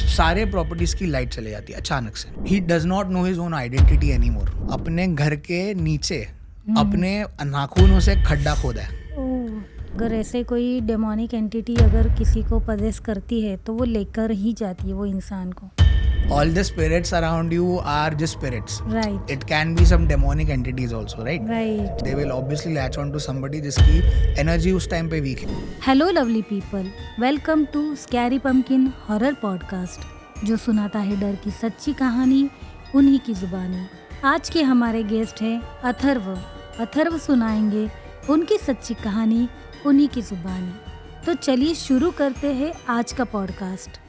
सारे प्रॉपर्टीज की लाइट चले जाती है अचानक से. ही does not know his own identity any मोर. अपने घर के नीचे अपने नाखूनों से खड्डा खोदा है. अगर ऐसे कोई डेमोनिक एंटिटी अगर किसी को पजेस करती है तो वो लेकर ही जाती है वो इंसान को. All the spirits around you are just spirits. Right. It can be some demonic entities also, right? Right. They will obviously latch on to somebody जिसकी energy उस time पे weak है. Hello lovely people, welcome to scary pumpkin horror podcast, जो सुनाता है डर की सच्ची कहानी उन्हीं की जुबानी. आज के हमारे गेस्ट हैं अथर्व. अथर्व सुनाएंगे उनकी सच्ची कहानी उन्हीं की जुबानी. तो चलिए शुरू करते हैं आज का podcast.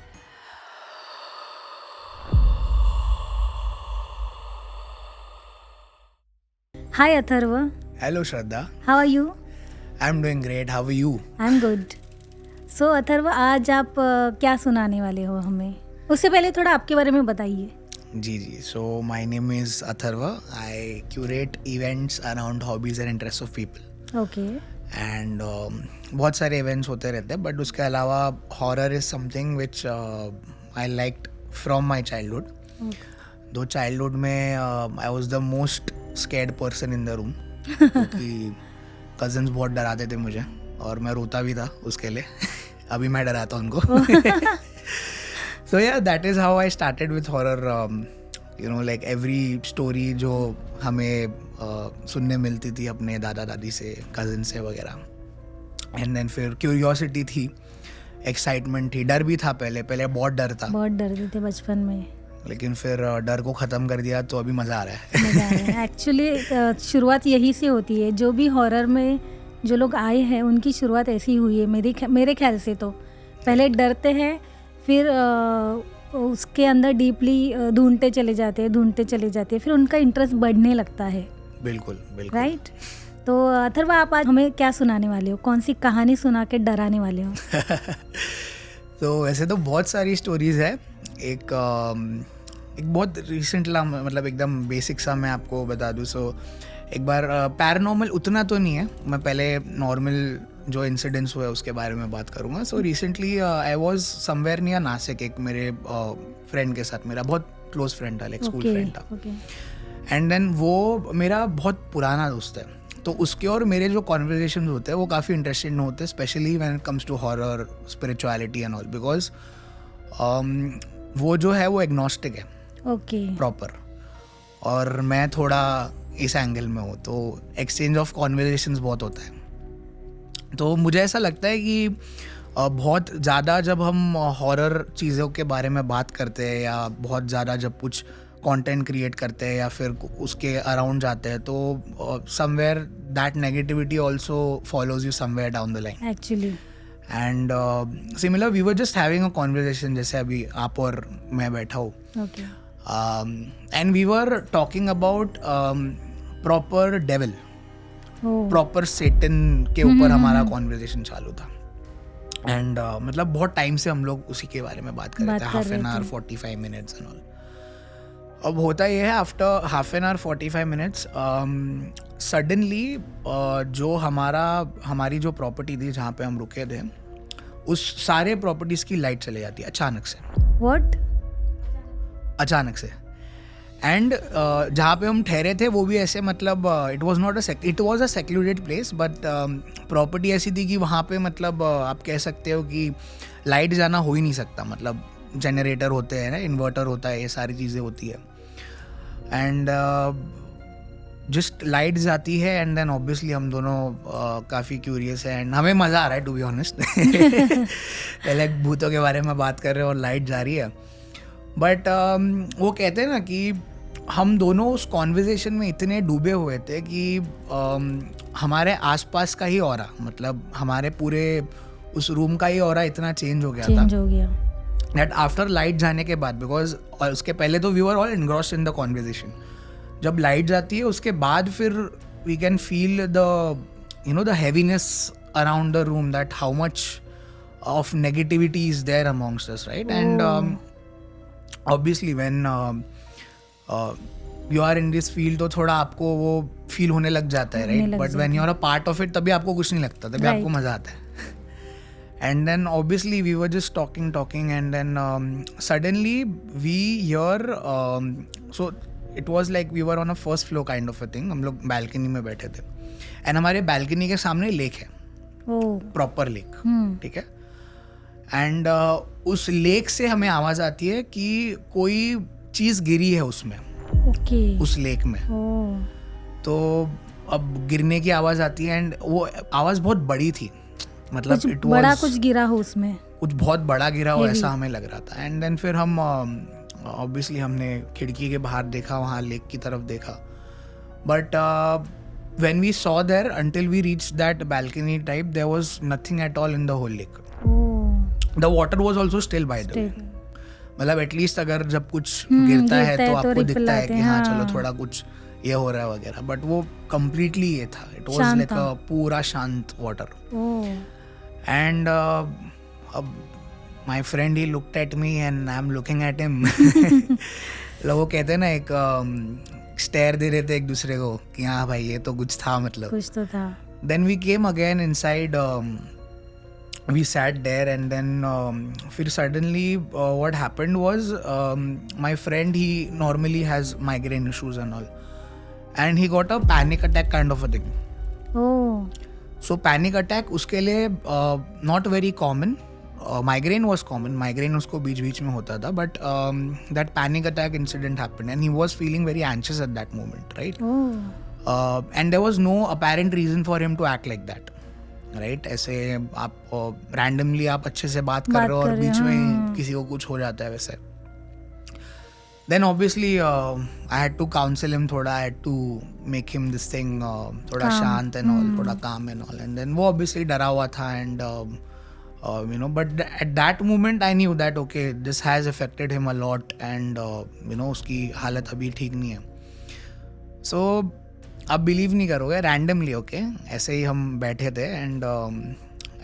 Hi Atharva. Hello Shraddha. How are you? I'm doing great. How are you? I'm good. So Atharva, आज आप क्या सुनाने वाले हो हमें? उससे पहले थोड़ा आपके बारे में बताइए. जी. So my name is Atharva. I curate events around hobbies and interests of people. Okay. And बहुत सारे events होते रहते हैं, but उसके अलावा horror is something which I liked from my childhood. Okay. दो childhood में I was the most scared person in the room क्योंकि cousins बहुत डराते थे मुझे और मैं रोता भी था उसके लिए. अभी मैं डराता हूँ उनको. So yeah, that is how I started with horror. You know, like every story जो हमें सुनने मिलती थी अपने दादा दादी से, कजिन से वगैरह. एंड देन फिर क्यूरियोसिटी थी, एक्साइटमेंट थी, डर भी था. पहले बहुत डर था. बहुत डरते थे बचपन में, लेकिन फिर डर को ख़त्म कर दिया तो अभी मज़ा आ रहा है. एक्चुअली शुरुआत यही से होती है. जो भी हॉरर में जो लोग आए हैं उनकी शुरुआत ऐसी हुई है मेरे ख्याल से. तो पहले डरते हैं, फिर उसके अंदर डीपली ढूंढते चले जाते हैं, फिर उनका इंटरेस्ट बढ़ने लगता है. बिल्कुल. राइट. तो अथर्व, आप आज हमें क्या सुनाने वाले हो? कौन सी कहानी सुना के डराने वाले हो? तो वैसे तो बहुत सारी स्टोरीज है. एक बहुत रिसेंटला, मतलब एकदम बेसिक सा मैं आपको बता दूँ. सो एक बार पैरानॉर्मल उतना तो नहीं है, मैं पहले नॉर्मल जो इंसिडेंट्स हुए उसके बारे में बात करूँगा. So recently I was somewhere near Nashik, एक मेरे फ्रेंड के साथ. मेरा बहुत क्लोज फ्रेंड था, लाइक स्कूल फ्रेंड था. एंड देन वो मेरा बहुत पुराना दोस्त है, तो उसके और मेरे जो कॉन्वर्सेशन होते हैं वो काफ़ी इंटरेस्टिंग होते हैं, specially when it comes to horror, spirituality and all. Because वो जो है वो एग्नोस्टिक है. ओके. प्रॉपर. और मैं थोड़ा इस एंगल में हूँ, तो एक्सचेंज ऑफ कॉन्वर्सेशंस बहुत होता है. तो मुझे ऐसा लगता है कि बहुत ज़्यादा जब हम हॉरर चीज़ों के बारे में बात करते हैं, या बहुत ज़्यादा जब कुछ कंटेंट क्रिएट करते हैं या फिर उसके अराउंड जाते हैं, तो somewhere that negativity also follows you somewhere down the line actually. And similar we were just having a conversation, जैसे अभी आप और मैं बैठा हूँ. Okay. And we were talking about proper devil, proper satan के ऊपर हमारा कॉन्वर्सेशन चालू था. एंड मतलब बहुत टाइम से हम लोग उसी के बारे में बात कर रहे थे, half an hour 45 minutes and all. अब होता ये है, after half an hour 45 minutes suddenly जो हमारी जो प्रॉपर्टी थी जहाँ पे हम रुके थे, उस सारे प्रॉपर्टीज़ की लाइट चले जाती है अचानक से. व्हाट? अचानक से. एंड जहाँ पे हम ठहरे थे वो भी ऐसे, मतलब it was a secluded place, but property ऐसी थी कि वहाँ पे मतलब आप कह सकते हो कि लाइट जाना हो ही नहीं सकता. मतलब जनरेटर होते हैं ना, इन्वर्टर होता है, ये सारी चीज़ें होती है. एंड जस्ट लाइट जाती है. एंड देन ऑब्वियसली हम दोनों काफ़ी क्यूरियस है एंड हमें मज़ा आ रहा है, टू बी ऑनेस्ट. पहले भूतों के बारे में बात कर रहे हैं और लाइट जा रही है. बट वो कहते हैं ना कि हम दोनों उस कॉन्वर्सेशन में इतने डूबे हुए थे कि हमारे आसपास का ही ऑरा, मतलब हमारे पूरे उस रूम का ही ऑरा इतना चेंज हो गया दैट आफ्टर लाइट जाने के बाद, बिकॉज उसके पहले तो we were all engrossed in the conversation. जब लाइट जाती है उसके बाद फिर we can feel the heaviness around the room, that how much of negativity is there amongst us, right. And obviously when you are in this field तो थोड़ा आपको वो फील होने लग जाता है, right. But when you are a part of it तभी आपको कुछ नहीं लगता, तभी आपको मज़ा आता है. And then obviously we were just talking, and then suddenly we hear, so it was like we were on a first floor kind of a thing. हम लोग balcony में बैठे थे, and हमारे balcony के सामने lake है, प्रॉपर लेक, ठीक है. एंड उस लेक से हमें आवाज आती है कि कोई चीज गिरी है उसमें, उस लेक में. तो अब गिरने की आवाज आती है, एंड वो आवाज बहुत बड़ी थी, मतलब कुछ बड़ा कुछ गिरा हो उसमें, कुछ बहुत बड़ा गिरा हो ऐसा हमें लग रहा था. एंड देन फिर हम ऑब्वियसली हमने खिड़की के बाहर देखा, वहाँ लेक की तरफ देखा. But when we saw there, until we reached that balcony type, there was nothing at all in the whole lake. The water was also still, by the way. मतलब एटलीस्ट अगर जब कुछ गिरता है तो आपको दिखता है कि हाँ चलो थोड़ा कुछ ये हो रहा है वगैरह, बट वो कम्प्लीटली ये था. इट वाज लाइक अ पूरा शांत वाटर. एंड अब my friend he looked at me and I am looking at him. लोग कहते हैं ना, एक स्टेयर दे रहे थे एक दूसरे को कि हाँ भाई ये तो कुछ था, मतलब कुछ तो था. Then we came again inside, we sat there, and then फिर suddenly what happened was, my friend, he normally has migraine issues and all, and he got a panic attack kind of a thing. So panic attack उसके लिए not very common. Migraine was common. Migraine उसको बीच बीच में होता था, but that panic attack incident happened, and he was feeling very anxious at that moment, right? And there was no apparent reason for him to act like that. Right ऐसे आप randomly आप अच्छे से बात कर रहे हो और बीच में किसी को कुछ हो जाता है वैसे. Then obviously I had to counsel him थोड़ा, I had to make him this thing थोड़ा शांत एंड ऑल, थोड़ा calm and all. And then वो ऑब्वियसली डरा हुआ था, and you know, but at that moment I knew that okay this has affected him a lot, and you know उसकी हालत अभी ठीक नहीं है. सो आप बिलीव नहीं करोगे, रैंडमली ओके ऐसे ही हम बैठे थे, एंड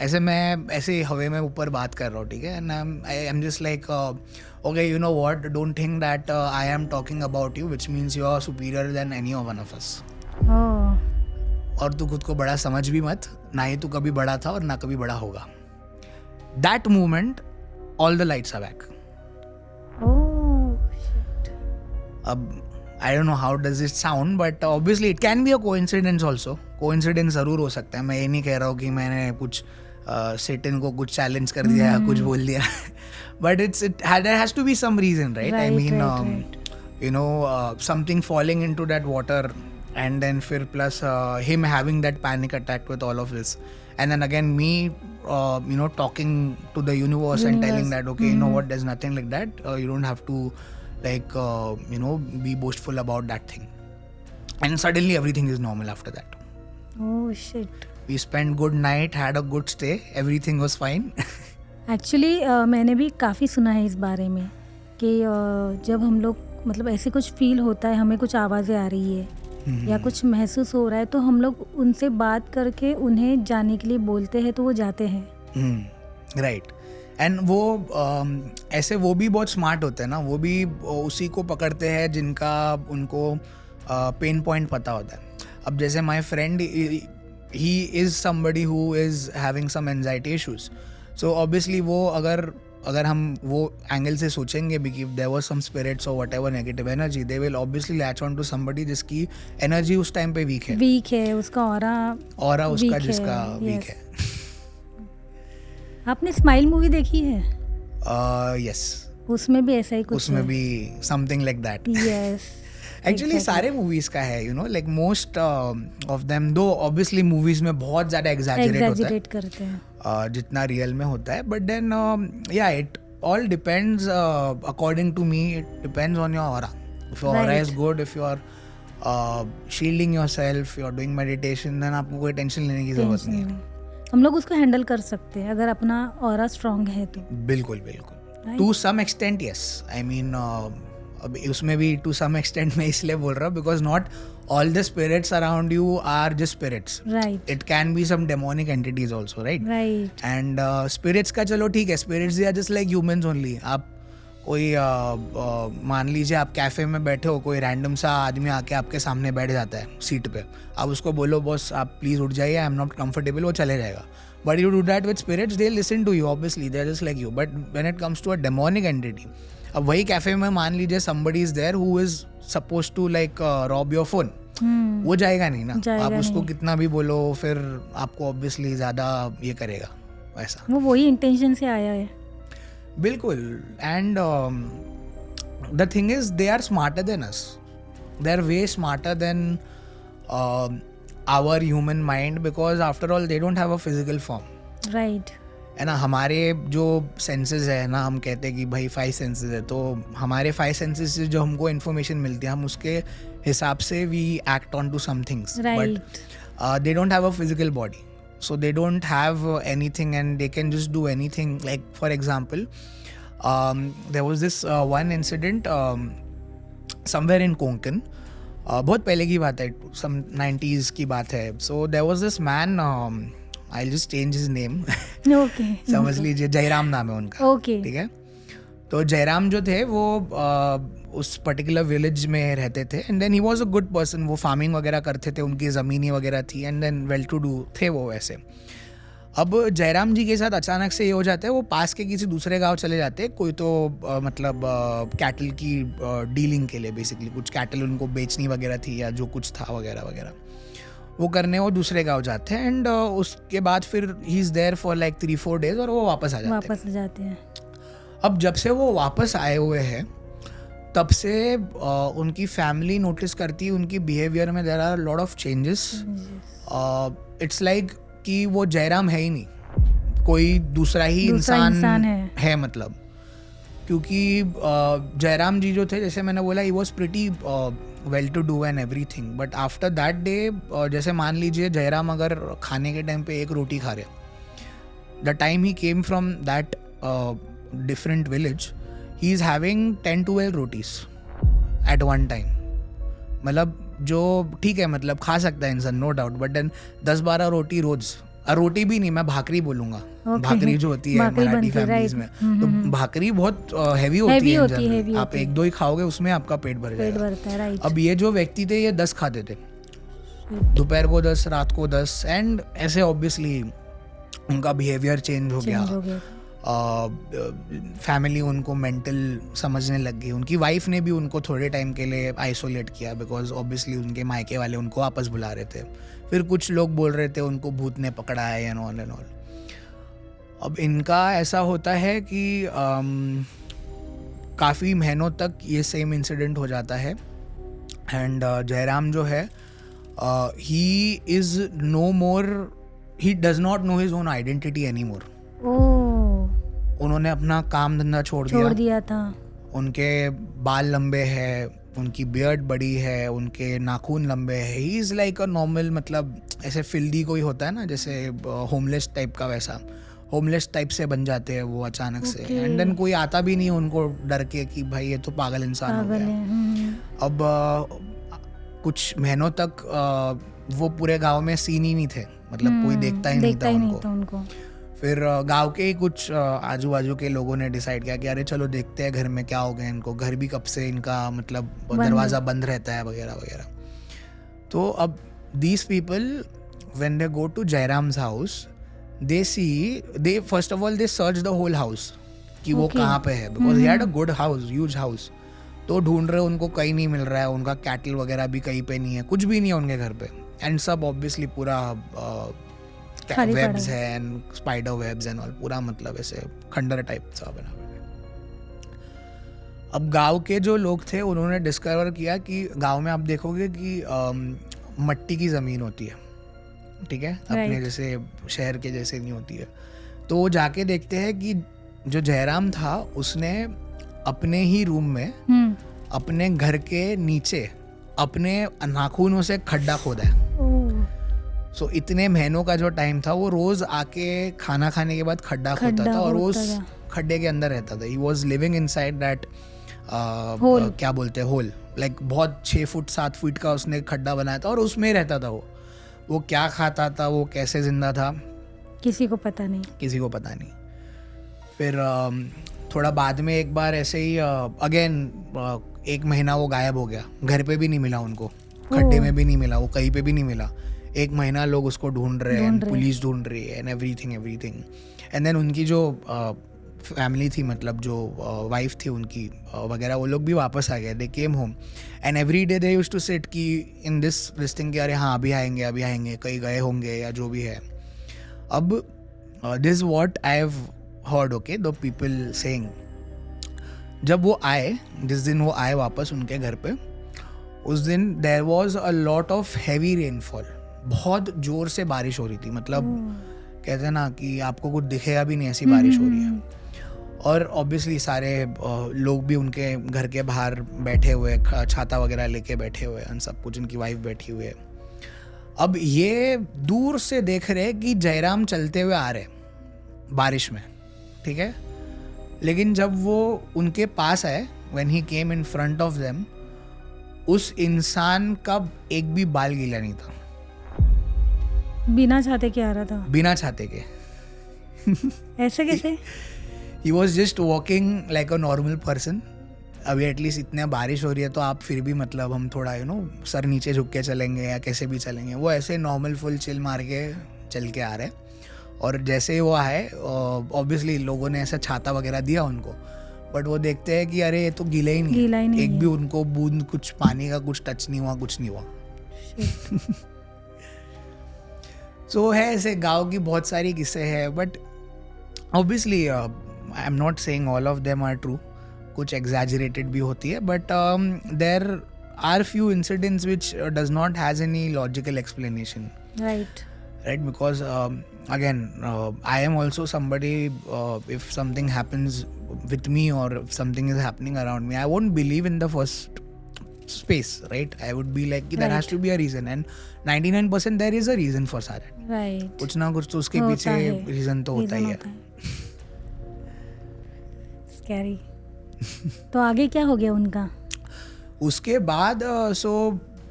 ऐसे मैं ऐसे ही हवे में ऊपर बात कर रहा हूँ, ठीक है. And I am just like okay you know what, don't think that I am talking about you, which means you are superior than any one of us. और तू खुद को बड़ा समझ भी मत, ना ही तू कभी बड़ा था और ना कभी बड़ा होगा. That moment all the lights are back. अब I don't know how does it sound, but obviously it can be a coincidence also. Coincidence ज़रूर हो सकता है. मैं ये नहीं कह रहा हूँ कि मैंने कुछ सेटन को कुछ चैलेंज कर दिया या कुछ बोल दिया. But there has to be some reason, right? I mean, you know, something falling into that water, and then फिर plus him having that panic attack with all of this, and then again me, you know, talking to the universe and telling that okay, you know what, there's nothing like that. You don't have to like you know be boastful about that thing, and suddenly everything is normal after that. Oh shit. We spent good night, had a good stay, everything was fine. Actually मैंने भी काफ़ी सुना है इस बारे में कि जब हम लोग मतलब ऐसे कुछ फील होता है, हमें कुछ आवाज़ें आ रही है या कुछ महसूस हो रहा है, तो हम लोग उनसे बात करके उन्हें जाने के लिए बोलते हैं, तो वो जाते हैं. राइट. एंड वो ऐसे वो भी बहुत स्मार्ट होते हैं ना, वो भी उसी को पकड़ते हैं जिनका उनको पेन पॉइंट पता होता है. अब जैसे my friend, he is somebody who is having some anxiety issues. So obviously वो अगर हम वो एंगल से सोचेंगे भी कि देयर वाज सम स्पिरिट्स और whatever negative energy, they will obviously latch on to somebody जिसकी एनर्जी उस टाइम पे वीक है, उसका ऑरा उसका जिसका वीक है. आपने स्माइल मूवी देखी है? यस. उसमें भी ऐसा ही कुछ उसमें भी something like that. Yes. Actually सारे मूवीज का है, you know, like most of them, दो ऑब्वियसली मूवीज में बहुत ज्यादा एग्जैजरेट करते हैं जितना रियल में होता है. But then yeah it all depends according to me, it depends on your aura. If your aura is good, if you are shielding yourself, you are doing meditation, then आपको कोई tension लेने की जरूरत नहीं है. हम लोग उसको हैंडल कर सकते हैं अगर अपना ऑरा स्ट्रांग है तो. बिल्कुल. To some extent yes. I mean अब उसमें भी टू सम एक्सटेंट मैं इसलिए बोल रहा हूँ because not all the spirits around you are just spirits. Right. It can be some demonic entities also, right. And spirits का चलो ठीक है, spirits are just like humans only. आप कोई मान लीजिए आप कैफे में बैठे हो, कोई रैंडम सा आदमी आके आपके सामने बैठ जाता है सीट पे, आप उसको बोलो बॉस आप प्लीज़ उठ जाइए, आई एम नॉट कंफर्टेबल, वो चले जाएगा. But you do that with spirits, they listen to you, obviously, they're just like you. But when it comes to a demonic entity, अब वही कैफे में मान लीजिए somebody is there who is supposed to like rob your phone, वो जाएगा नहीं ना. आप उसको कितना भी बोलो फिर आपको obviously ज़्यादा ये करेगा वैसा. वो वही इंटेंशन से आया है. बिल्कुल. And the thing is they are smarter than us. They are way smarter than our human mind, because after all they don't have a physical form. Right. है ना. हमारे जो सेंसेस है ना, हम कहते हैं कि भाई 5 सेंसेस है, तो हमारे 5 सेंसेस से जो हमको इन्फॉर्मेशन मिलती है हम उसके हिसाब से we act on to some things. But they don't have a physical body, so they don't have anything and they can just do anything. Like for example, there was this one incident somewhere in Konkan. बहुत पहले की बात है, some 90s की बात है. So there was this man, I'll just change his name. Okay. समझ लीजिए जयराम नाम है उनका. Okay. ठीक है. तो जयराम जो थे वो उस पर्टिकुलर विलेज में रहते थे. And then he was a good person. वो फार्मिंग वगैरह करते थे, उनकी ज़मीनें वगैरह थी, and then well to do थे वो वैसे. अब जयराम जी के साथ अचानक से ये हो जाता है, वो पास के किसी दूसरे गांव चले जाते हैं. कोई तो मतलब कैटल की डीलिंग के लिए, बेसिकली कुछ कैटल उनको बेचनी वगैरह थी या जो कुछ था वगैरह वगैरह, वो करने वो दूसरे गांव जाते हैं. एंड उसके बाद फिर he is there for like 3-4 days और वो वापस आ जाते हैं. अब जब से वो वापस आए हुए हैं तब से उनकी फैमिली नोटिस करती है उनकी बिहेवियर में there are lot of changes. It's like कि वो जयराम है ही नहीं, कोई दूसरा ही इंसान है मतलब. क्योंकि जयराम जी जो थे, जैसे मैंने बोला, he was pretty well to do and everything. But after that day, जैसे मान लीजिए जयराम अगर खाने के टाइम पे एक रोटी खा रहे, the time he came from that different village, he is having 10-12 rotis at one time. मतलब जो ठीक है, मतलब खा सकता है इंसान, नो डाउट, बट देन 10-12 रोटी रोज. रोटी भी नहीं, मैं भाकरी बोलूंगा. भाकरी जो होती है मराठी फैमिलीज में, तो भाकरी बहुत हैवी होती है. आप 1-2 ही खाओगे उसमें आपका पेट भर जाएगा. अब ये जो व्यक्ति थे ये 10 खाते थे, दोपहर को 10, रात को 10. एंड ऐसे ऑब्वियसली उनका बिहेवियर चेंज हो गया. फैमिली उनको मेंटल समझने लग गई. उनकी वाइफ ने भी उनको थोड़े टाइम के लिए आइसोलेट किया, बिकॉज ऑब्वियसली उनके मायके वाले उनको वापस बुला रहे थे. फिर कुछ लोग बोल रहे थे उनको भूत ने पकड़ा है एंड ऑल एंड ऑल. अब इनका ऐसा होता है कि काफ़ी महीनों तक ये सेम इंसिडेंट हो जाता है. एंड जयराम जो है, he is no more, he does not know his own identity any more. उन्होंने अपना काम धंधा छोड़ दिया था. उनके बाल लंबे हैं, उनकी बियर्ड बड़ी है, उनके नाखून लंबे हैं. He is like a normal, मतलब ऐसे फिल्दी कोई होता है ना, जैसे होमलेस टाइप का, वैसा होमलेस टाइप से बन जाते हैं वो अचानक से. एंड देन कोई आता भी नहीं उनको डर के कि भाई ये तो पागल इंसान हो गया. अब कुछ महीनों तक वो पूरे गांव में सीन ही नहीं थे, मतलब कोई देखता ही नहीं था उनको. फिर गांव के ही कुछ आजू बाजू के लोगों ने डिसाइड किया कि अरे चलो देखते हैं घर में क्या हो गया इनको, घर भी कब से इनका मतलब दरवाज़ा बंद रहता है वगैरह वगैरह. तो अब these people when they go to Jayram's house, they see, they first of all they search the whole house कि वो कहाँ पे है, because he had a good house, huge house. तो ढूंढ रहे, उनको कहीं नहीं मिल रहा है. उनका कैटल वगैरह भी कहीं पे नहीं है, कुछ भी नहीं है उनके घर पे. एंड सब ऑब्वियसली पूरा वेब्स है and spider webs and all, पूरा मतलब ऐसे खंडर टाइप सा बना हुआ है. अब गांव के जो लोग थे उन्होंने डिस्कवर किया कि गांव में आप देखोगे कि मट्टी की ज़मीन होती है, ठीक है, अपने जैसे शहर के जैसे नहीं होती है. तो वो जाके देखते हैं कि जो जयराम था उसने अपने ही रूम में अपने घर के नीचे अपने नाखूनों से खड्डा खोदा है. सो इतने महीनों का जो टाइम था वो रोज आके खाना खाने के बाद खड्डा खोता था और उस खड्डे के अंदर रहता था. He was living inside that, क्या बोलते हैं, होल. लाइक बहुत 6 फुट 7 फीट का उसने खड्डा बनाया था और उसमें रहता था. वो क्या खाता था, वो कैसे जिंदा था, किसी को पता नहीं. फिर थोड़ा बाद में एक बार ऐसे ही अगेन 1 महीना वो गायब हो गया. घर पे भी नहीं मिला उनको, खड्डे में भी नहीं मिला, वो कहीं पे भी नहीं मिला. 1 महीना लोग उसको ढूंढ रहे हैं, पुलिस ढूंढ रही है एंड एवरीथिंग एंड देन उनकी जो फैमिली थी, मतलब जो वाइफ थी उनकी वगैरह, वो लोग भी वापस आ गए, they came home and every day they used to sit कि इन दिस थिंग कि अरे हाँ अभी आएंगे, कहीं गए होंगे या जो भी है. अब this what I have heard, okay, the people saying, जब वो आए, जिस दिन वो आए वापस उनके घर पे, उस दिन there was a lot of heavy rainfall, बहुत जोर से बारिश हो रही थी. मतलब कहते हैं ना कि आपको कुछ दिखेगा भी नहीं, ऐसी बारिश हो रही है. और ऑब्वियसली सारे लोग भी उनके घर के बाहर बैठे हुए, छाता वगैरह लेके बैठे हुए हैं, सब कुछ, उनकी वाइफ बैठी हुई है. अब ये दूर से देख रहे कि जयराम चलते हुए आ रहे बारिश में, ठीक है, लेकिन जब वो उनके पास आए, when he came in front of them, उस इंसान का एक भी बाल गीला नहीं था. बिना छाते के आ रहा था? बिना छाते के. ऐसे कैसे? He was just walking like a normal person. अभी एटलीस्ट इतने बारिश हो रही है तो आप फिर भी, मतलब हम थोड़ा सर नीचे झुक के चलेंगे या कैसे भी चलेंगे. वो ऐसे नॉर्मल फुल चिल मार के चल के आ रहे. और जैसे ही वो आए, ऑब्वियसली लोगों ने ऐसा छाता वगैरह दिया उनको, बट वो देखते हैं कि अरे ये तो गीला ही नहीं, एक भी उनको बूंद कुछ पानी का कुछ टच नहीं हुआ, कुछ नहीं हुआ. सो है ऐसे गाँव की बहुत सारी किस्से हैं, but obviously I am not saying all of them are true, कुछ एग्जैजरेटेड भी होती है, but there are few incidents which does not has any logical explanation. Right, because again I am also somebody, if something happens with me or if something is happening around me, I won't believe in the first space, right? I would be like, there has to be a reason, and 99% there is a reason for that. Right. कुछ ना कुछ तो उसके पीछे reason तो होता ही है. Scary. तो आगे क्या हो गया उनका? उसके बाद सो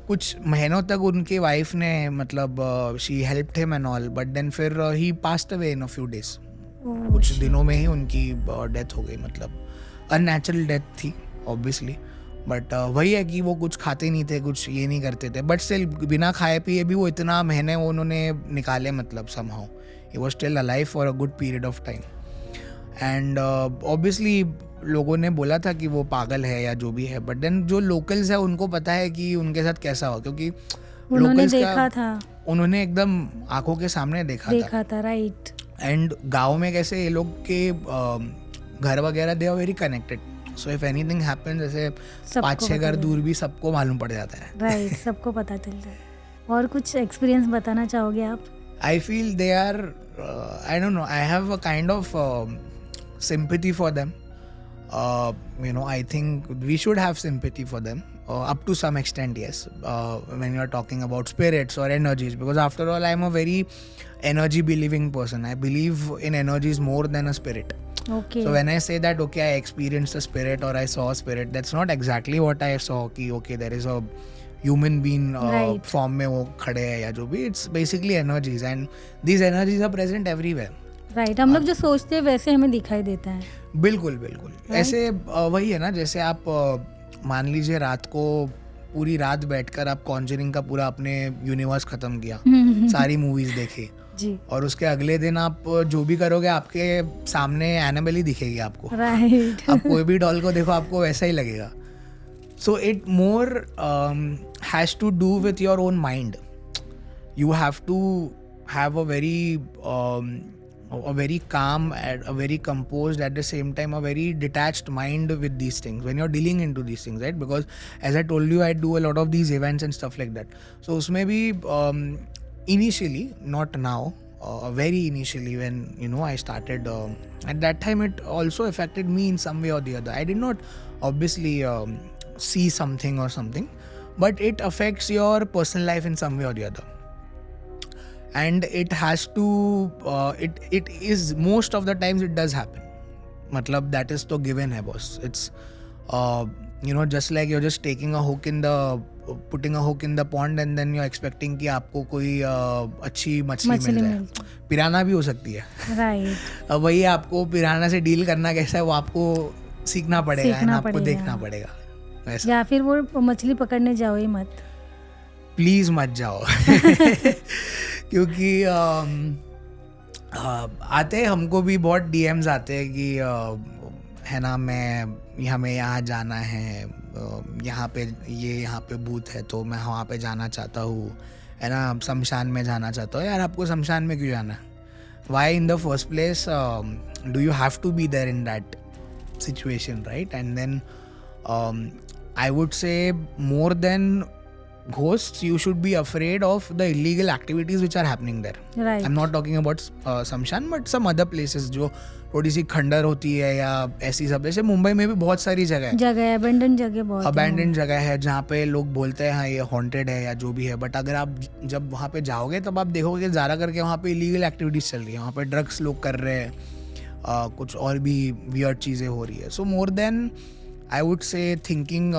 कुछ महीनों तक उनकी वाइफ ने, मतलब she helped him and all, but then फिर he passed away in a few days. कुछ दिनों में ही उनकी डेथ हो गई. मतलब अननेचुरल डेथ थी ऑब्वियसली, बट वही है कि वो कुछ खाते नहीं थे, कुछ ये नहीं करते थे, बट स्टिल बिना खाए पिए भी वो इतना महीने उन्होंने निकाले. मतलब somehow he was still alive for a good period of time. And obviously लोगों ने बोला था कि वो पागल है या जो भी है, बट देन जो लोकल्स है उनको पता है कि उनके साथ कैसा हुआ, क्योंकि उन्होंने देखा था, उन्होंने एकदम आंखों के सामने देखा था. राइट. एंड गांव में कैसे ये लोग के घर वगैरह they are very connected, so if anything happens, जैसे 5-6 घर दूर भी सबको मालूम पड़ जाता है. राइट, सबको पता चलता है. और कुछ एक्सपीरियंस बताना चाहोगे आप? I feel they are, I don't know, I have a kind of sympathy for them. I think we should have sympathy for them up to some extent, yes, when you are talking about spirits or energies, because after all I am a very energy believing person. I believe in energies more than a spirit. Okay. So when I say that, okay, I experienced a spirit or I saw a spirit, that's not exactly what I saw कि okay there is a human being right. form में वो खड़े हैं या जो भी. It's basically energies, and these energies are present everywhere. Right, हम लोग जो सोचते हैं वैसे हमें दिखाई देता है. बिल्कुल. ऐसे वही है ना, जैसे आप मान लीजिए रात को पूरी रात बैठकर आप कॉन्जरिंग का पूरा अपने यूनिवर्स खत्म किया, सारी मूवीज देखी जी, और उसके अगले दिन आप जो भी करोगे आपके सामने एनाबेल ही दिखेगी आपको. राइट. आप कोई भी डॉल को देखो आपको वैसा ही लगेगा. So it more has to do with your own mind. You have to have a very calm and a very composed, at the same time a very detached mind with these things when you're dealing into these things, right? Because as I told you, I do a lot of these events and stuff like that. So usme bhi initially, not now, very initially when I started, at that time it also affected me in some way or the other. I did not obviously see something or something, but it affects your personal life in some way or the other. And it has to it is, most of the times it does happen. Matlab that is to given hai boss. It's just like you're just taking a hook putting a hook in the pond and then you're expecting कि आपको कोई अच्छी मछली मिल जाए. पिराना भी हो सकती है. राइट. अब वही आपको पिराना से डील करना कैसा है वो आपको सीखना पड़ेगा, आपको देखना पड़ेगा. या फिर वो मछली पकड़ने जाओ ही मत. प्लीज़ मत जाओ क्योंकि आते हमको भी बहुत डीएम्स आते हैं कि है ना, हमें यहाँ जाना है, यहाँ पे भूत है तो मैं वहाँ पे जाना चाहता हूँ, है ना, शमशान में जाना चाहता हूँ। यार आपको शमशान में क्यों जाना है? Why in the first place do you have to be there in that situation, right? And then I would say more than ghosts, you should be afraid of the illegal activities which are happening there. Right. I'm not talking about Samshan, but some other places जो थोड़ी सी खंडर होती है या ऐसी सब, जैसे मुंबई में भी बहुत सारी जगह है अबैंडन जगह बहुत अबैंडन जगह है जहाँ पे लोग बोलते हैं हाँ ये हॉन्टेड है या जो भी है, बट अगर आप जब वहाँ पे जाओगे तब आप देखोगे ज़्यादा करके वहाँ पे इलीगल एक्टिविटीज़ चल रही है, वहाँ पे ड्रग्स लोग कर रहे हैं, कुछ और भी वियर्ड चीज़ें हो रही है. So more than I would say thinking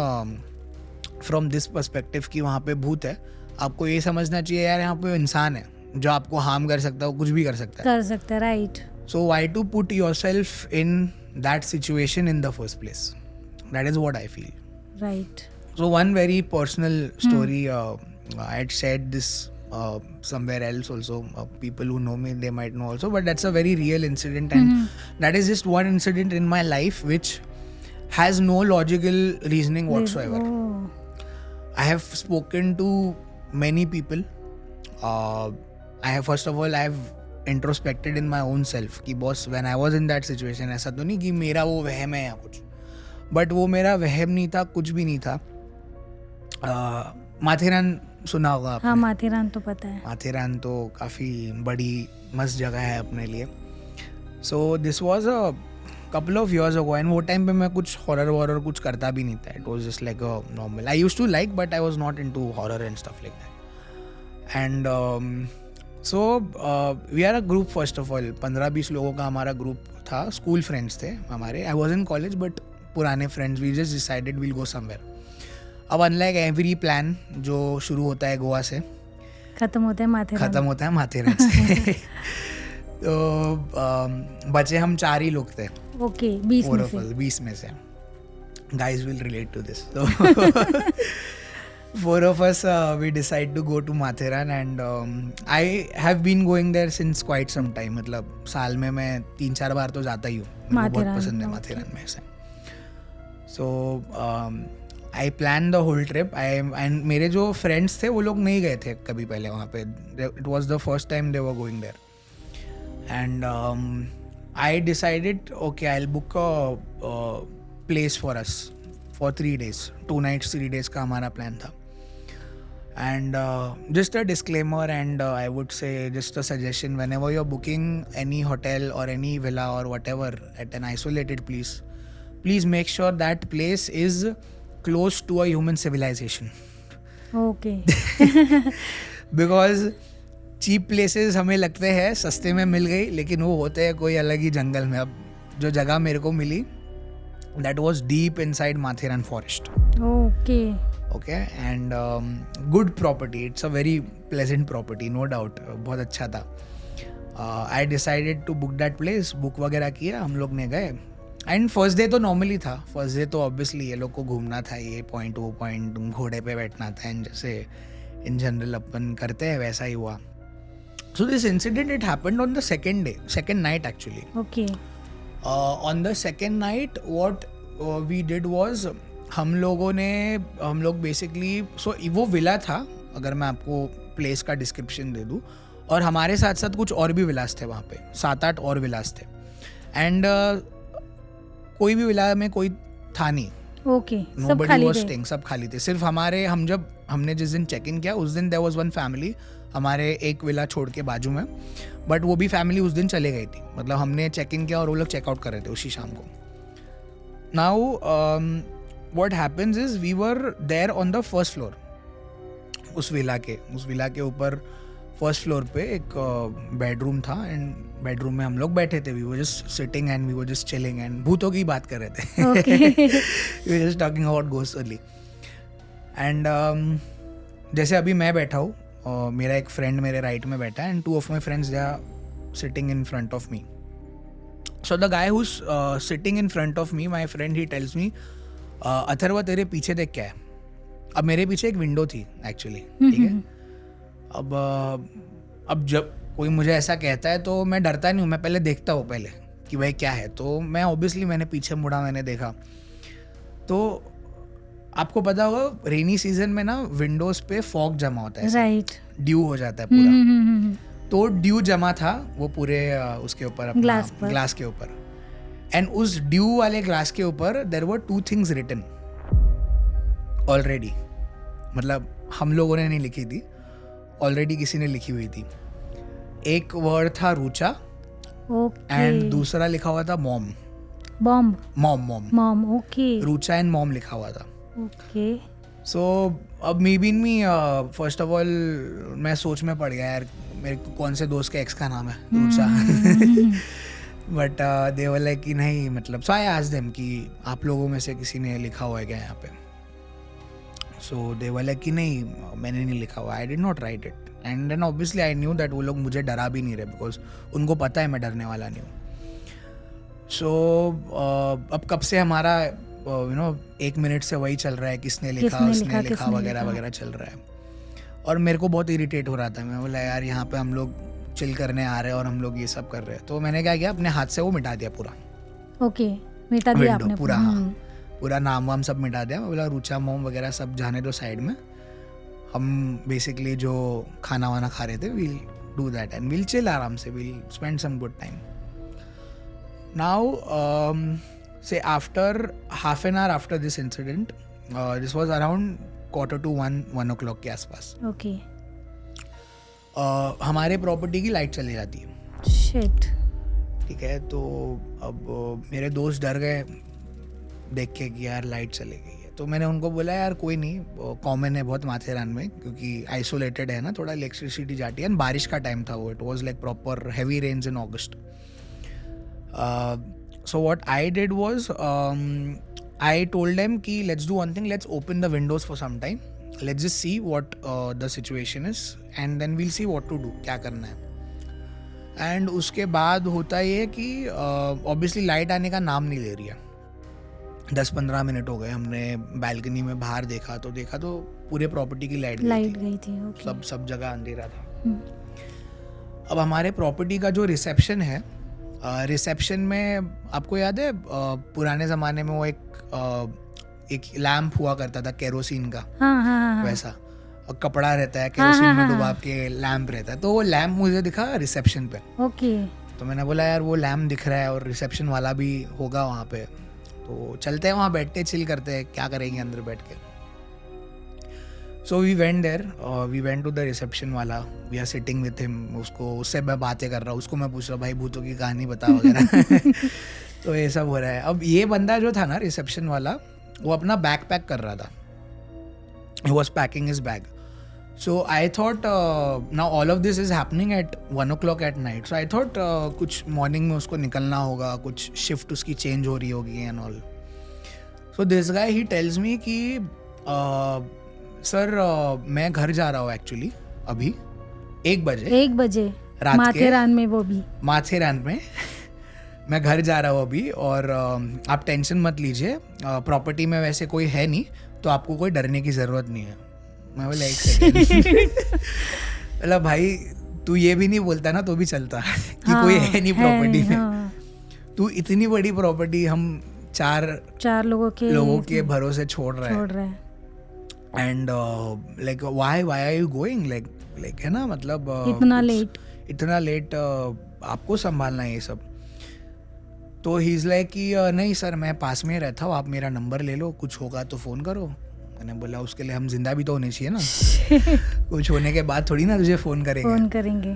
from this perspective कि वहाँ पे भूत है, आपको ये समझना चाहिए यार यहाँ पे इंसान है जो आपको हार्म कर सकता है, वो कुछ भी कर सकता है. Right. So why to put yourself in that situation in the first place? That is what I feel. Right. So one very personal story, I had said this somewhere else also. People who know me, they might know also, but that's a very real incident, and that is just one incident in my life which has no logical reasoning whatsoever. I have spoken to many people. First of all, I have introspected in my own self कि boss, when I was in that situation, ऐसा तो नहीं कि मेरा वो वहम है या कुछ, but वो मेरा वहम नहीं था, कुछ भी नहीं था. माथेरान सुना होगा आपने? हाँ, माथेरान तो पता है. माथेरान तो काफ़ी बड़ी मस्त जगह है अपने लिए. So this was a couple of years ago, and वो टाइम पे मैं कुछ हॉरर वॉरर कुछ करता भी नहीं था. It was just like a normal. I used to like, but I was not into horror and stuff like that. And so we are a group. First of all 15-20 लोगों का हमारा ग्रुप था. School friends थे हमारे. I was in college, but पुराने friends. We just decided will go somewhere. अब unlike every plan जो शुरू होता है गोवा से खत्म होता है माथेरान से तो बचे हम 4 ही लोग थे. ओके. 20 में से. Guys will relate to this. तो 4 of us we decide to go to Matheran, and I have been going there since quite some time. मतलब साल में मैं 3-4 बार तो जाता ही हूँ. मुझे बहुत पसंद है माथेरान में से. So I planned the whole trip. And मेरे जो friends थे वो लोग नहीं गए थे कभी पहले वहाँ पे. It was the first time they were going there. And I decided, okay, I'll book a place for us for 3 days. 2 nights, 3 days का हमारा plan था. And just a disclaimer, and I would say just a suggestion, whenever you're booking any hotel or any villa or whatever at an isolated place, please make sure that place is close to a human civilization. Okay. Because cheap places हमें लगते हैं सस्ते में मिल गई, लेकिन वो होते हैं कोई अलग ही जंगल में. अब जो जगह मेरे को मिली, that was deep inside Matheran forest. Okay. And good property. It's a very pleasant property, no doubt. बहुत अच्छा था. I decided to book that place. Book वगैरह किया, हम लोग ने गए. एंड फर्स्ट डे तो नॉर्मली था. फर्स्ट डे तो ऑब्वियसली ये लोग को घूमना था, ये पॉइंट वो पॉइंट, घोड़े पे बैठना था, एंड जैसे इन जनरल अपन करते हैं वैसा ही हुआ. So this incident, it happened on the second night actually. Okay. On the second night, what we did was, हम लोग basically, so वो विला था, अगर मैं आपको प्लेस का डिस्क्रिप्शन दे दूँ, और हमारे साथ साथ कुछ और भी विलास थे वहाँ पे. 7-8 और विलास थे. एंड कोई भी विला में कोई था नहीं. ओके. Nobody was staying, सब खाली थे. सिर्फ हमने जिस दिन चेक इन किया उस दिन there was one family हमारे एक विला छोड़ के बाजू में, बट वो भी फैमिली उस दिन चले गई थी. मतलब हमने चेक इन किया और वो लोग चेकआउट कर रहे थे उसी शाम को. Now what happens is, we were there on the first floor. उस विला के ऊपर फर्स्ट फ्लोर पे एक बेडरूम था, एंड बेडरूम में हम लोग बैठे थे. We were just sitting and we were just chilling, and भूतों की बात कर रहे थे. We were just talking about ghost only. And जैसे अभी मैं बैठा हूँ, मेरा एक फ्रेंड मेरे राइट में बैठा है, and 2 of my friends they are sitting in front of me. So the guy who's sitting in front of me, my friend, he tells me, Atharva तेरे पीछे देख क्या है. अब मेरे पीछे एक विंडो थी एक्चुअली, ठीक है। अब जब कोई मुझे ऐसा कहता है तो मैं डरता नहीं हूँ, मैं पहले देखता हूँ पहले कि भाई क्या है। तो मैं ऑब्वियसली मैंने पीछे मुड़ा, मैंने देखा। तो आपको पता होगा रेनी सीजन में ना विंडोज पे फॉग जमा होता है, राइट, ड्यू हो जाता है पूरा। तो ड्यू जमा था वो पूरे उसके ऊपर, ग्लास के ऊपर। एंड उस ड्यू वाले ग्लास के ऊपर there were 2 things written already. मतलब हम लोगों ने नहीं लिखी थी, ऑलरेडी किसी ने लिखी हुई थी। एक वर्ड था रुचा, एंड दूसरा लिखा हुआ था mom. Mom, okay. Rucha and mom लिखा हुआ था, ओके। सो अब me being me first of all मैं सोच में पड़ गया यार, मेरे कौन से दोस्त के एक्स का नाम है Rucha. But they were like कि नहीं, मतलब सो आई आस्क्ड देम कि आप लोगों में से किसी ने लिखा हुआ है क्या यहाँ पे। सो दे वर लाइक कि नहीं मैंने नहीं लिखा हुआ, I did not write it. And then obviously I knew that वो लोग मुझे डरा भी नहीं रहे, बिकॉज उनको पता है मैं डरने वाला नहीं हूँ। सो अब कब से हमारा 1 मिनट से वही चल रहा है, किसने लिखा वगैरह वगैरह चल रहा है। और मेरे को बहुत इरिटेट हो रहा था। मैं बोला यार यहाँ पे हम लोग चिल करने आ रहे हैं और हम लोग ये सब कर रहे हैं। तो मैंने क्या किया, अपने हाथ से वो मिटा दिया पूरा। ओके, मिटा दिया आपने पूरा? पूरा नाम वाम सब मिटा दिया। मैं बोला रुचा मॉम वगैरह सब जाने दो साइड में, हम बेसिकली जो खाना वाना खा रहे थे we'll do that and we'll chill आराम से, we'll spend some good time. Now say after half an hour after this incident, this was around 1:45 o'clock के आसपास। ओके। हमारे प्रॉपर्टी की लाइट चली जाती है। शिट। ठीक है, तो अब मेरे दोस्त डर गए देख के कि यार लाइट चली गई है। तो मैंने उनको बोला यार कोई नहीं, कॉमन है बहुत माथेरान में, क्योंकि आइसोलेटेड है ना, थोड़ा इलेक्ट्रिसिटी जाती है। बारिश का टाइम था वो, it was like proper heavy rains in August. So what I did was I told them कि let's do one thing, let's open the windows for some time, let's just see what the situation is and then we'll see what to do, क्या करना है। And उसके बाद होता ये कि obviously light आने का नाम नहीं ले रही है। 10-15 मिनट हो गए, हमने बैल्कनी में बाहर देखा तो पूरे प्रॉपर्टी की लाइट गई थी। Okay. सब जगह अंधेरा था। अब हमारे प्रॉपर्टी का जो रिसेप्शन है, रिसेप्शन में आपको याद है पुराने ज़माने में वो एक लैम्प हुआ करता था केरोसिन का। हाँ। वैसा, और कपड़ा रहता है केरोसिन में डुबा के लैम्प रहता है। तो वो लैम्प मुझे दिखा रिसेप्शन पे। ओके। तो मैंने बोला यार वो लैम्प दिख रहा है और रिसेप्शन वाला भी होगा वहाँ पे, तो चलते हैं वहाँ, बैठते चिल करते हैं, क्या करेंगे अंदर बैठ के। So we went there, we went to the reception वाला, we are sitting with him, उससे मैं बातें कर रहा हूँ, उसको मैं पूछ रहा हूँ भाई भूतों की कहानी बता वगैरह। तो ये सब हो रहा है। अब ये बंदा जो था ना रिसेप्शन वाला, वो अपना बैग पैक कर रहा था, he was packing his bag. So I thought now all of this is happening at 1 o'clock at night, so I thought कुछ मॉर्निंग में उसको निकलना होगा, कुछ शिफ्ट उसकी चेंज हो रही होगी and all. So this guy he tells me कि सर मैं घर जा रहा हूँ एक्चुअली अभी 1 बजे रात माथेरान में, वो भी माथेरान में। मैं घर जा रहा हूँ अभी और आप टेंशन मत लीजिए, प्रॉपर्टी में वैसे कोई है नहीं, तो आपको कोई डरने की ज़रूरत नहीं है। मैं बोला 1 सेकेंड। मतलब भाई तू ये भी नहीं बोलता ना तो भी चलता कि कोई है नहीं प्रॉपर्टी में। तू इतनी बड़ी प्रॉपर्टी हम चार लोगों के भरोसे छोड़ रहा है। And like why are you going, like है ना, मतलब इतना लेट आपको संभालना है ये सब। तो ही इज़ लाइक कि नहीं सर मैं पास में रहता हूँ, आप मेरा नंबर ले लो, कुछ होगा तो फ़ोन करो। मैंने बोला उसके लिए हम जिंदा भी तो होने चाहिए ना। कुछ होने के बाद थोड़ी ना तुझे फ़ोन करेंगे।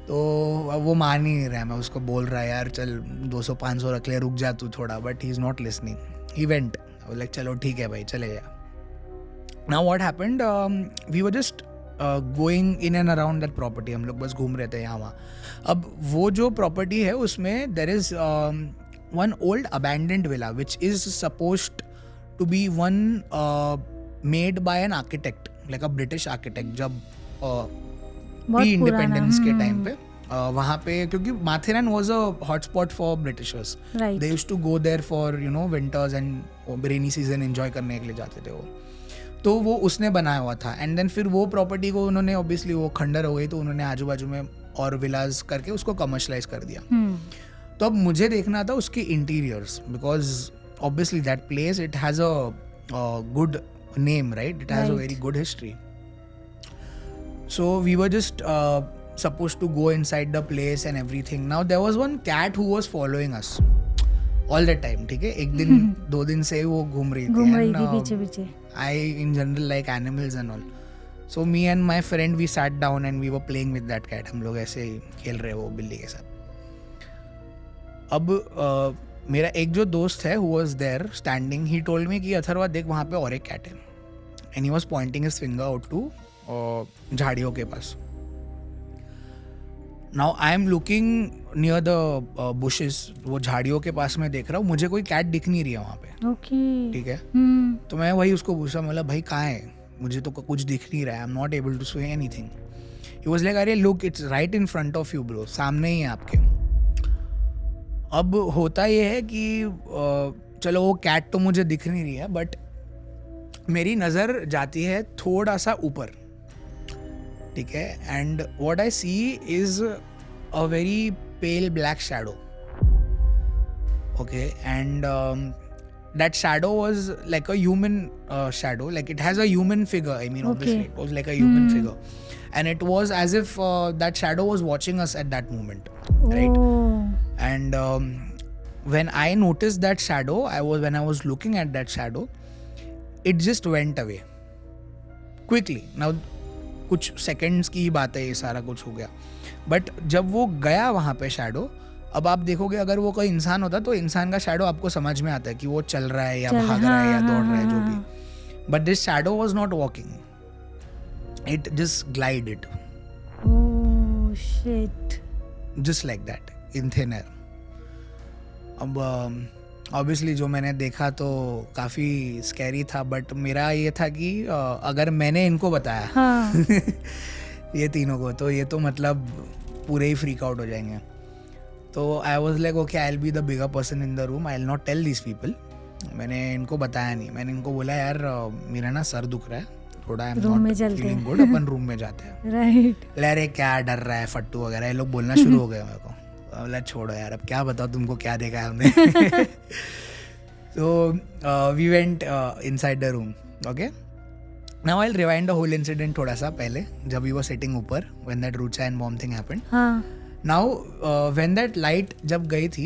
तो अब वो मान ही नहीं रहा है। मैं उसको बोल रहा है यार चल 200-500 रख ले, रुक जा तू थोड़ा, but he is not listening. He went, like चलो ठीक है भाई चले जा। Now what happened, we were just going in and around that property, हम लोग बस घूम रहे थे यहाँ वहाँ। अब वो जो प्रॉपर्टी है उसमें there is one old abandoned villa which is supposed to be one made by an architect, like a British architect, जब pre-independence के टाइम पे वहाँ पे, क्योंकि Matheran was a hotspot for Britishers. Right. They used to go there for winters and rainy season enjoy करने के लिए जाते थे वो। तो वो उसने बनाया हुआ था एंड देन फिर वो प्रॉपर्टी को उन्होंने ऑब्वियसली वो खंडर हो गई तो उन्होंने आजू बाजू में और विलाज करके उसको कमर्शलाइज कर दिया. तो अब मुझे देखना था उसके interiors because obviously that place it has a good name, right? It has a very good history. So we were just supposed to go inside the place and everything. Now there was one cat who was following us all the time. ठीक है, एक दिन 2 दिन से वो घूम रही थी पीछे पीछे. I in general like animals and all. So me and my friend we sat down and we were playing with that cat. हम लोग ऐसे ही खेल रहे वो बिल्ली के साथ. अब मेरा एक जो दोस्त है who was there standing, he told me कि अथर्वा देख वहाँ पे और एक कैट है. And he was pointing his finger out to झाड़ियों के पास. Now I am looking near the bushes. वो झाड़ियों के पास मैं देख रहा हूँ, मुझे कोई कैट दिख नहीं रही है वहाँ पे. Okay. ठीक है. तो मैं वही उसको पूछा, मतलब भाई कहाँ है, मुझे तो कुछ दिख नहीं रहा है. I'm not able to say anything. He was like, अरे look, it's right in front of you bro, सामने ही है आपके. अब होता ये है कि चलो वो कैट तो मुझे दिख नहीं रही है बट मेरी नज़र जाती है थोड़ा सा ऊपर. ठीक है. And what I see is a very pale black shadow. Okay. And that shadow was like a human shadow, like it has a human figure. I mean, obviously it was like a human figure, and it was as if that shadow was watching us at that moment, right? And when I noticed that shadow, when I was looking at that shadow, it just went away quickly. Now कुछ seconds की बात है, ये सारा कुछ हो गया. But जब वो गया वहाँ पे shadow, अब आप देखोगे अगर वो कोई इंसान होता तो इंसान का शैडो आपको समझ में आता है कि वो चल रहा है या भाग रहा है या दौड़ रहा है, जो भी. But this shadow was not walking, it just glided. Oh shit. Just like that in thin air. अब ऑब्वियसली जो मैंने देखा तो काफ़ी स्कैरी था, बट मेरा ये था कि अगर मैंने इनको बताया ये तीनों को, तो ये तो मतलब पूरे ही फ्रीक आउट हो जाएंगे. तो I was like okay, I will be the bigger person in the room, I will not tell this people. मैंने इनको बताया नहीं. मैंने इनको बोला यार मेरा ना सर दुख रहा है थोड़ा, आई am not feeling good, upon room में जाते हैं. राइट. अरे क्या डर रहा है फट्टू वगैरह, ये लोग बोलना शुरू हो गए मेरे को. बोला छोड़ो यार, अब क्या बताओ तुमको क्या देखा है हमने. तो we went inside the room. Okay. Now I will rewind the whole incident थोड़ा सा पहले, जब वी वर सिटिंग ऊपर when that Rucha and bomb thing happened. Now, when that light जब गई थी,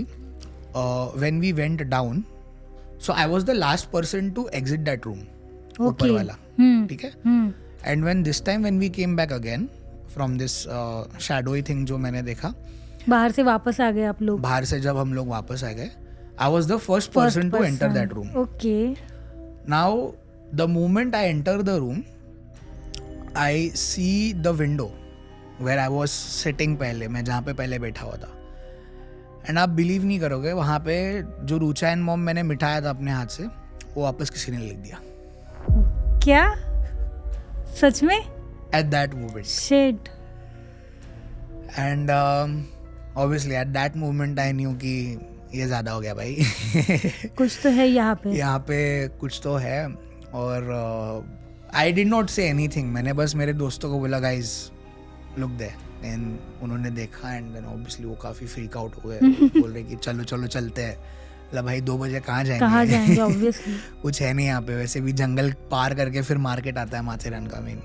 when we went down, so I was the last person to exit that room. ऊपर वाला. ठीक है. And when this time when we came back again from this shadowy thing जो मैंने देखा, बाहर से वापस आ गए आप लोग. बाहर से जब हम लोग वापस आ गए, I was the first person to enter that room. Okay. Now, the moment I enter the room, I see the window where I was sitting पहले, मैं जहाँ पे पहले बैठा हुआ था. एंड आप बिलीव नहीं करोगे, वहाँ पे जो रूचा एंड मॉम मैंने मिठाया था अपने हाथ से, वो वापस किसी ने लिख दिया. क्या? सच में? At that moment. Shit. And obviously at that moment I knew कि ये ज़्यादा हो गया भाई. कुछ तो है यहाँ पे कुछ तो है. और I did not say anything. मैंने बस मेरे दोस्तों को बोला guys look there, and उन्होंने देखा एंड देन ऑब्वियसली वो काफ़ी फ्रीक आउट हो गए. बोल रहे कि चलो चलो चलते हैं. मतलब भाई 2 बजे कहाँ जाएंगे ऑब्वियसली. कुछ है नहीं यहाँ पे, वैसे भी जंगल पार करके फिर मार्केट आता है माथेरान का main.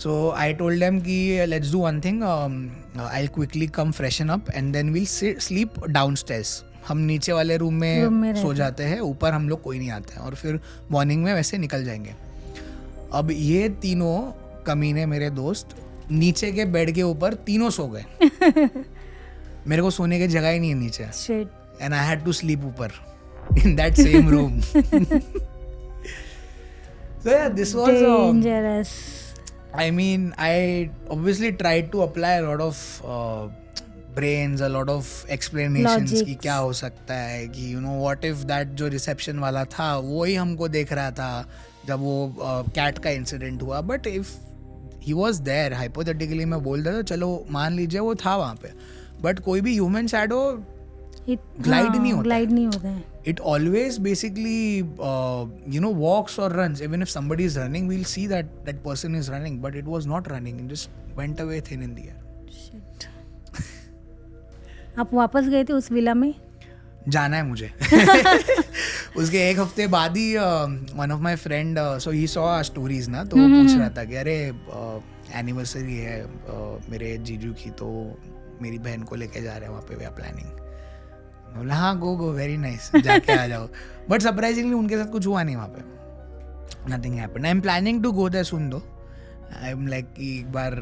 So I told them कि let's do one thing, I will quickly come freshen up and then will sleep downstairs. हम नीचे वाले रूम में सो जाते हैं, ऊपर हम लोग कोई नहीं आते हैं, और फिर मॉर्निंग में वैसे निकल जाएंगे. अब ये तीनों कमीने मेरे दोस्त नीचे के बेड के ऊपर तीनों सो गए. मेरे को सोने की जगह ही नहीं है नीचे. And I had to sleep ऊपर in that same room. So yeah, this was dangerous. I mean, I obviously tried to apply a lot of brains, a lot of explanations कि क्या हो सकता है, कि you know what if that जो reception वाला था वो ही हमको देख रहा था जब वो कैट का इंसिडेंट हुआ. But if he was there, hypothetically मैं बोल रहा था, चलो मान लीजिए वो था वहाँ पे, बट कोई भी ह्यूमन शैडो ग्लाइड नहीं होता ग्लाइड नहीं होता है. it always basically walks or runs. Even if somebody is running, we'll see that that person is running, but it was not running, it just went away thin in the air. Shit. आप वापस गए थे उस villa में? जाना है मुझे. उसके एक हफ्ते बाद ही one of my friend so he saw stories ना, तो वो पूछ रहा था कि अरे एनिवर्सरी है मेरे जीजू की, तो मेरी बहन को लेके जा रहे हैं वहाँ पे, वी आर प्लानिंग. बोला हाँ गो वेरी नाइस, जाके आ जाओ. बट सरप्राइजिंगली उनके साथ कुछ हुआ नहीं वहाँ पे. Nothing happened. I am planning to go there soon though. I am like कि एक बार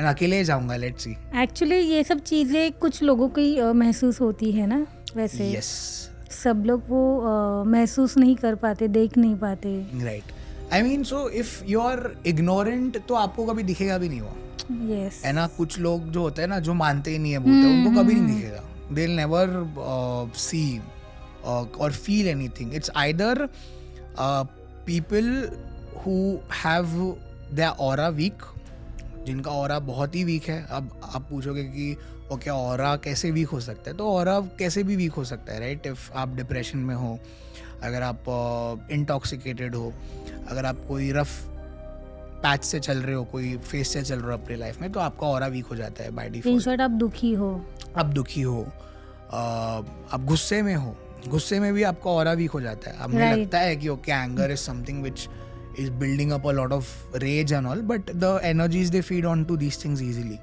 अकेले जाऊंगा, लेट्स सी. एक्चुअली ये सब चीज़ें कुछ लोगों की महसूस होती है ना, वैसे यस सब लोग वो महसूस नहीं कर पाते, देख नहीं पाते. Right. I mean so if you are ignorant तो आपको कभी दिखेगा भी नहीं वो. यस है ना, कुछ लोग जो होते हैं ना, जो मानते ही नहीं है बोलते हैं, उनको कभी नहीं दिखेगा. They'll never see or feel anything. It's either people who have their aura weak, जिनका aura बहुत ही weak है. अब आप पूछोगे कि ओके aura कैसे weak हो सकता है, तो aura कैसे भी weak हो सकता है, राइट. If आप डिप्रेशन में हो, अगर आप intoxicated हो, अगर आप कोई रफ पैच से चल रहे हो, कोई फेस से चल रहे हो अपनी लाइफ में, तो आपका ऑरा वीक हो जाता है बाय डिफॉल्ट. इन शॉर्ट आप दुखी हो, आप दुखी हो, आप गुस्से में हो, गुस्से में भी आपका ऑरा वीक हो जाता है. हमें लगता है कि okay anger is something which is building up a lot of rage and all, but the energies they feed on to these things easily.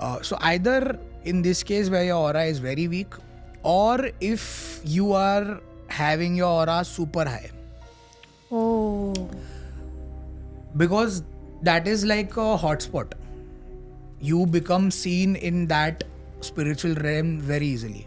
So either in this case where your aura is very weak, और if you are having your aura super high, because that is like a hotspot. You become seen in that spiritual realm very easily,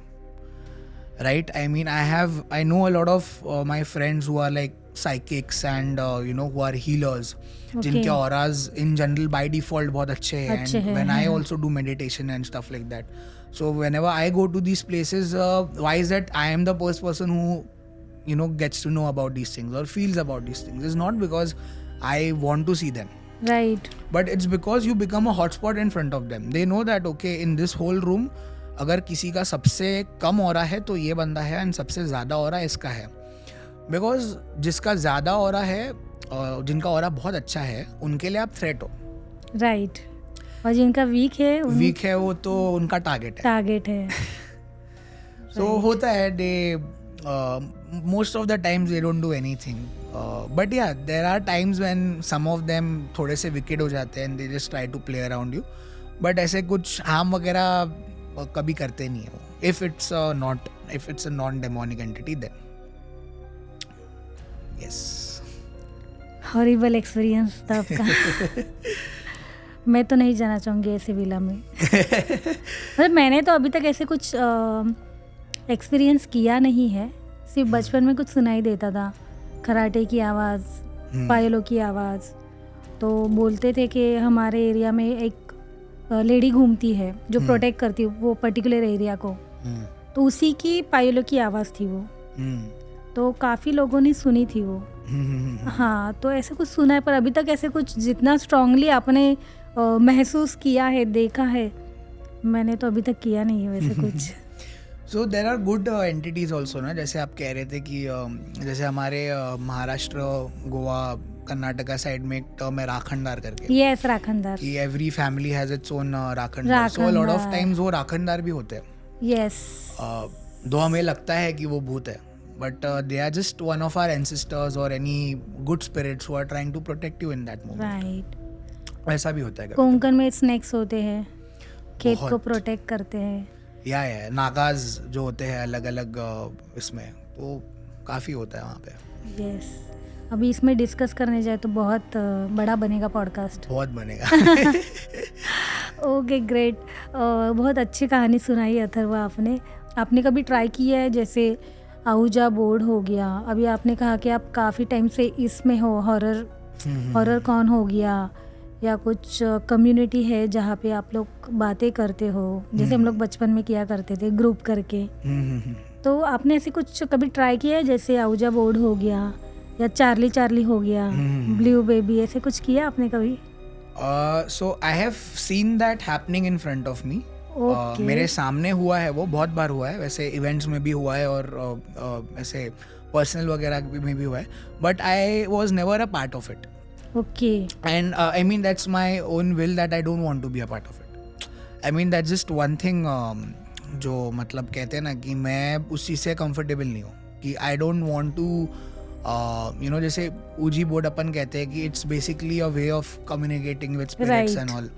right? I mean, I know a lot of my friends who are like psychics and who are healers, जिनके auras in general by default बहुत अच्छे हैं. And when I also do meditation and stuff like that, so whenever I go to these places, why is that I am the first person who gets to know about these things or feels about these things? It's not because I want to see them, right, but it's because you become a hotspot in front of them. They know that okay, in this whole room अगर किसी का सबसे कम aura है तो ये बंदा है, and सबसे ज़्यादा ऑरा इसका है. Because जिसका ज़्यादा ऑरा है, जिनका ऑरा बहुत अच्छा है, उनके लिए आप थ्रेट हो, राइट. और जिनका वीक है वो तो उनका टारगेट है. So होता है, they most of the times they don't do anything. But yeah, there are times when some of them थोड़े से wicked हो जाते हैं and they just try to play around you. But ऐसे कुछ harm वगैरह कभी करते नहीं है वो. If it's a non-demonic entity, then yes. Horrible experience था आपका. मैं तो नहीं जाना चाहूँगी ऐसे विला में. मतलब मैंने तो अभी तक ऐसे कुछ एक्सपीरियंस किया नहीं है. सिर्फ बचपन में कुछ सुनाई देता था, खराटे की आवाज़, पायलों की आवाज़. तो बोलते थे कि हमारे एरिया में एक लेडी घूमती है जो प्रोटेक्ट करती है वो पर्टिकुलर एरिया को. तो उसी की पायलों की आवाज़ थी वो. तो काफ़ी लोगों ने सुनी थी वो. हाँ, तो ऐसे कुछ सुना है, पर अभी तक ऐसे कुछ जितना स्ट्रांगली आपने महसूस किया है, देखा है, मैंने तो अभी तक किया नहीं है वैसे कुछ. So there are good entities also ना, जैसे आप कह रहे थे कि जैसे हमारे महाराष्ट्र, गोवा, कर्नाटका साइड में एक टर्म है राखंडार करके. यस, राखंडार. कि every family has its own rakhandar. So a lot of times वो राखंडार भी होते हैं. यस. दो हमें लगता है कि वो भूत है, but they are just one of our ancestors और any good spirits who are trying to protect you in that moment. Right. ऐसा भी होता है. कोंकण में स्नेक्स होते हैं, खेत को प्रोटेक्ट करते हैं. या नागाज जो होते हैं अलग अलग इसमें, वो काफ़ी होता है वहाँ पे. यस. अभी इसमें डिस्कस करने जाए तो बहुत बड़ा बनेगा पॉडकास्ट. बहुत बनेगा. Okay, great. बहुत अच्छी कहानी सुनाई अथर्वा आपने कभी ट्राई किया है, जैसे आउजा बोर्ड हो गया, अभी आपने कहा कि आप काफ़ी टाइम से इसमें हो, हॉरर कौन हो गया, या कुछ कम्युनिटी है जहाँ पे आप लोग बातें करते हो, जैसे हम लोग बचपन में किया करते थे ग्रुप करके. तो आपने ऐसे कुछ कभी ट्राई किया है, जैसे आउजा बोर्ड हो गया या चार्ली हो गया, ब्लू बेबी, ऐसे कुछ किया आपने कभी? So I have seen that happening in front of me. मेरे सामने हुआ है, वो बहुत बार हुआ है, वैसे इवेंट्स में भी हुआ है और ऐसे पर्सनल वगैरह में भी हुआ है, but I was never a part of it. Okay. And I mean, that's my own will that I don't want to be a part of it. I mean, that's just one thing जो मतलब कहते हैं ना कि मैं उस चीज़ से comfortable नहीं हूँ कि I don't want to you know, जैसे ऊजी बोर्ड अपन कहते हैं कि it's basically a way of communicating with spirits and all,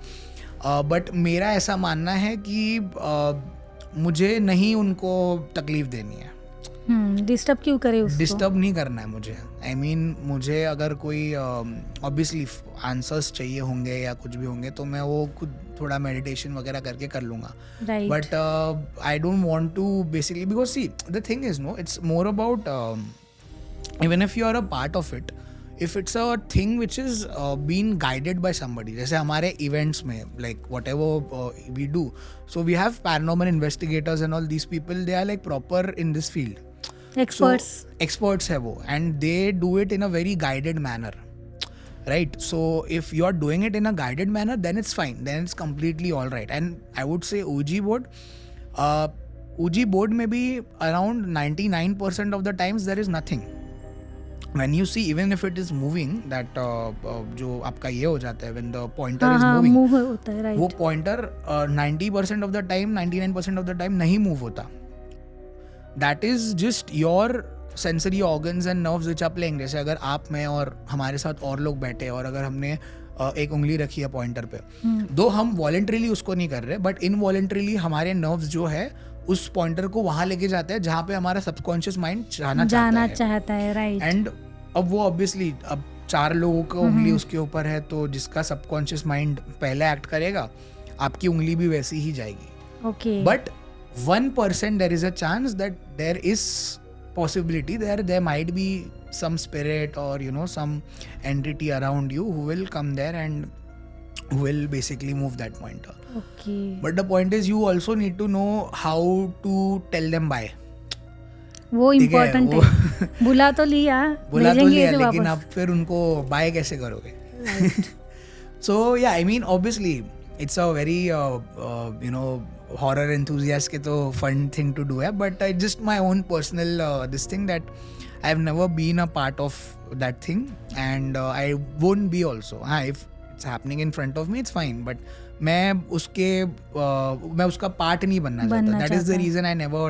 but मेरा ऐसा मानना है कि मुझे नहीं उनको तकलीफ देनी है. डिस्टर्ब क्यों करे उसको? डिस्टर्ब नहीं करना है मुझे. आई मीन मुझे अगर कोई ऑब्वियसली आंसर्स चाहिए होंगे या कुछ भी होंगे तो मैं वो खुद थोड़ा मेडिटेशन वगैरह करके कर लूँगा. But I don't want to basically, because see the thing is no, it's more about even if you are a part of it, if it's a thing which is being guided by somebody, जैसे हमारे events में like whatever we do, so we have paranormal investigators and all these people, they are like proper in this field, experts है वो, and they do it in a very guided manner, right? So if you are doing it in a guided manner, then it's fine, then it's completely all right. And I would say Ouija board में भी around 99% of the times there is nothing. When you see, even if it is moving, that जो आपका ये हो जाता है, when the pointer is moving, move होता है, right? वो pointer 90% of the time, 99% of the time नहीं move होता. That is just your sensory organs and nerves which are playing. जैसे अगर आप, मैं और हमारे साथ और लोग बैठे और अगर हमने एक उंगली रखी है पॉइंटर पे, दो हम वॉलेंट्रीली उसको नहीं कर रहे, बट इनवॉलेंट्रीली हमारे नर्व्स जो है उस पॉइंटर को वहां लेके जाते हैं जहाँ पे हमारा सबकॉन्शियस माइंड जाना चाहता है, राइट? एंड अब वो ऑब्वियसली अब 4 लोगों का उंगली उसके ऊपर है, तो जिसका सबकॉन्शियस माइंड पहले एक्ट करेगा आपकी उंगली भी वैसी ही जाएगी. Okay. But 1% there is a chance that there is possibility there might be some spirit or you know some entity around you who will come there and who will basically move that pointer. Okay. But the point is you also need to know how to tell them bye. वो important है. बुला तो लिया लेकिन आप फिर उनको bye कैसे करोगे? So yeah, I mean obviously it's a very you know, horror enthusiast के तो fun thing to do है, but I just my own personal this thing that I've never been a part of that thing and I won't be also. If it's happening in front of me it's fine, but मैं उसका part नहीं बनना चाहता. That is the reason I never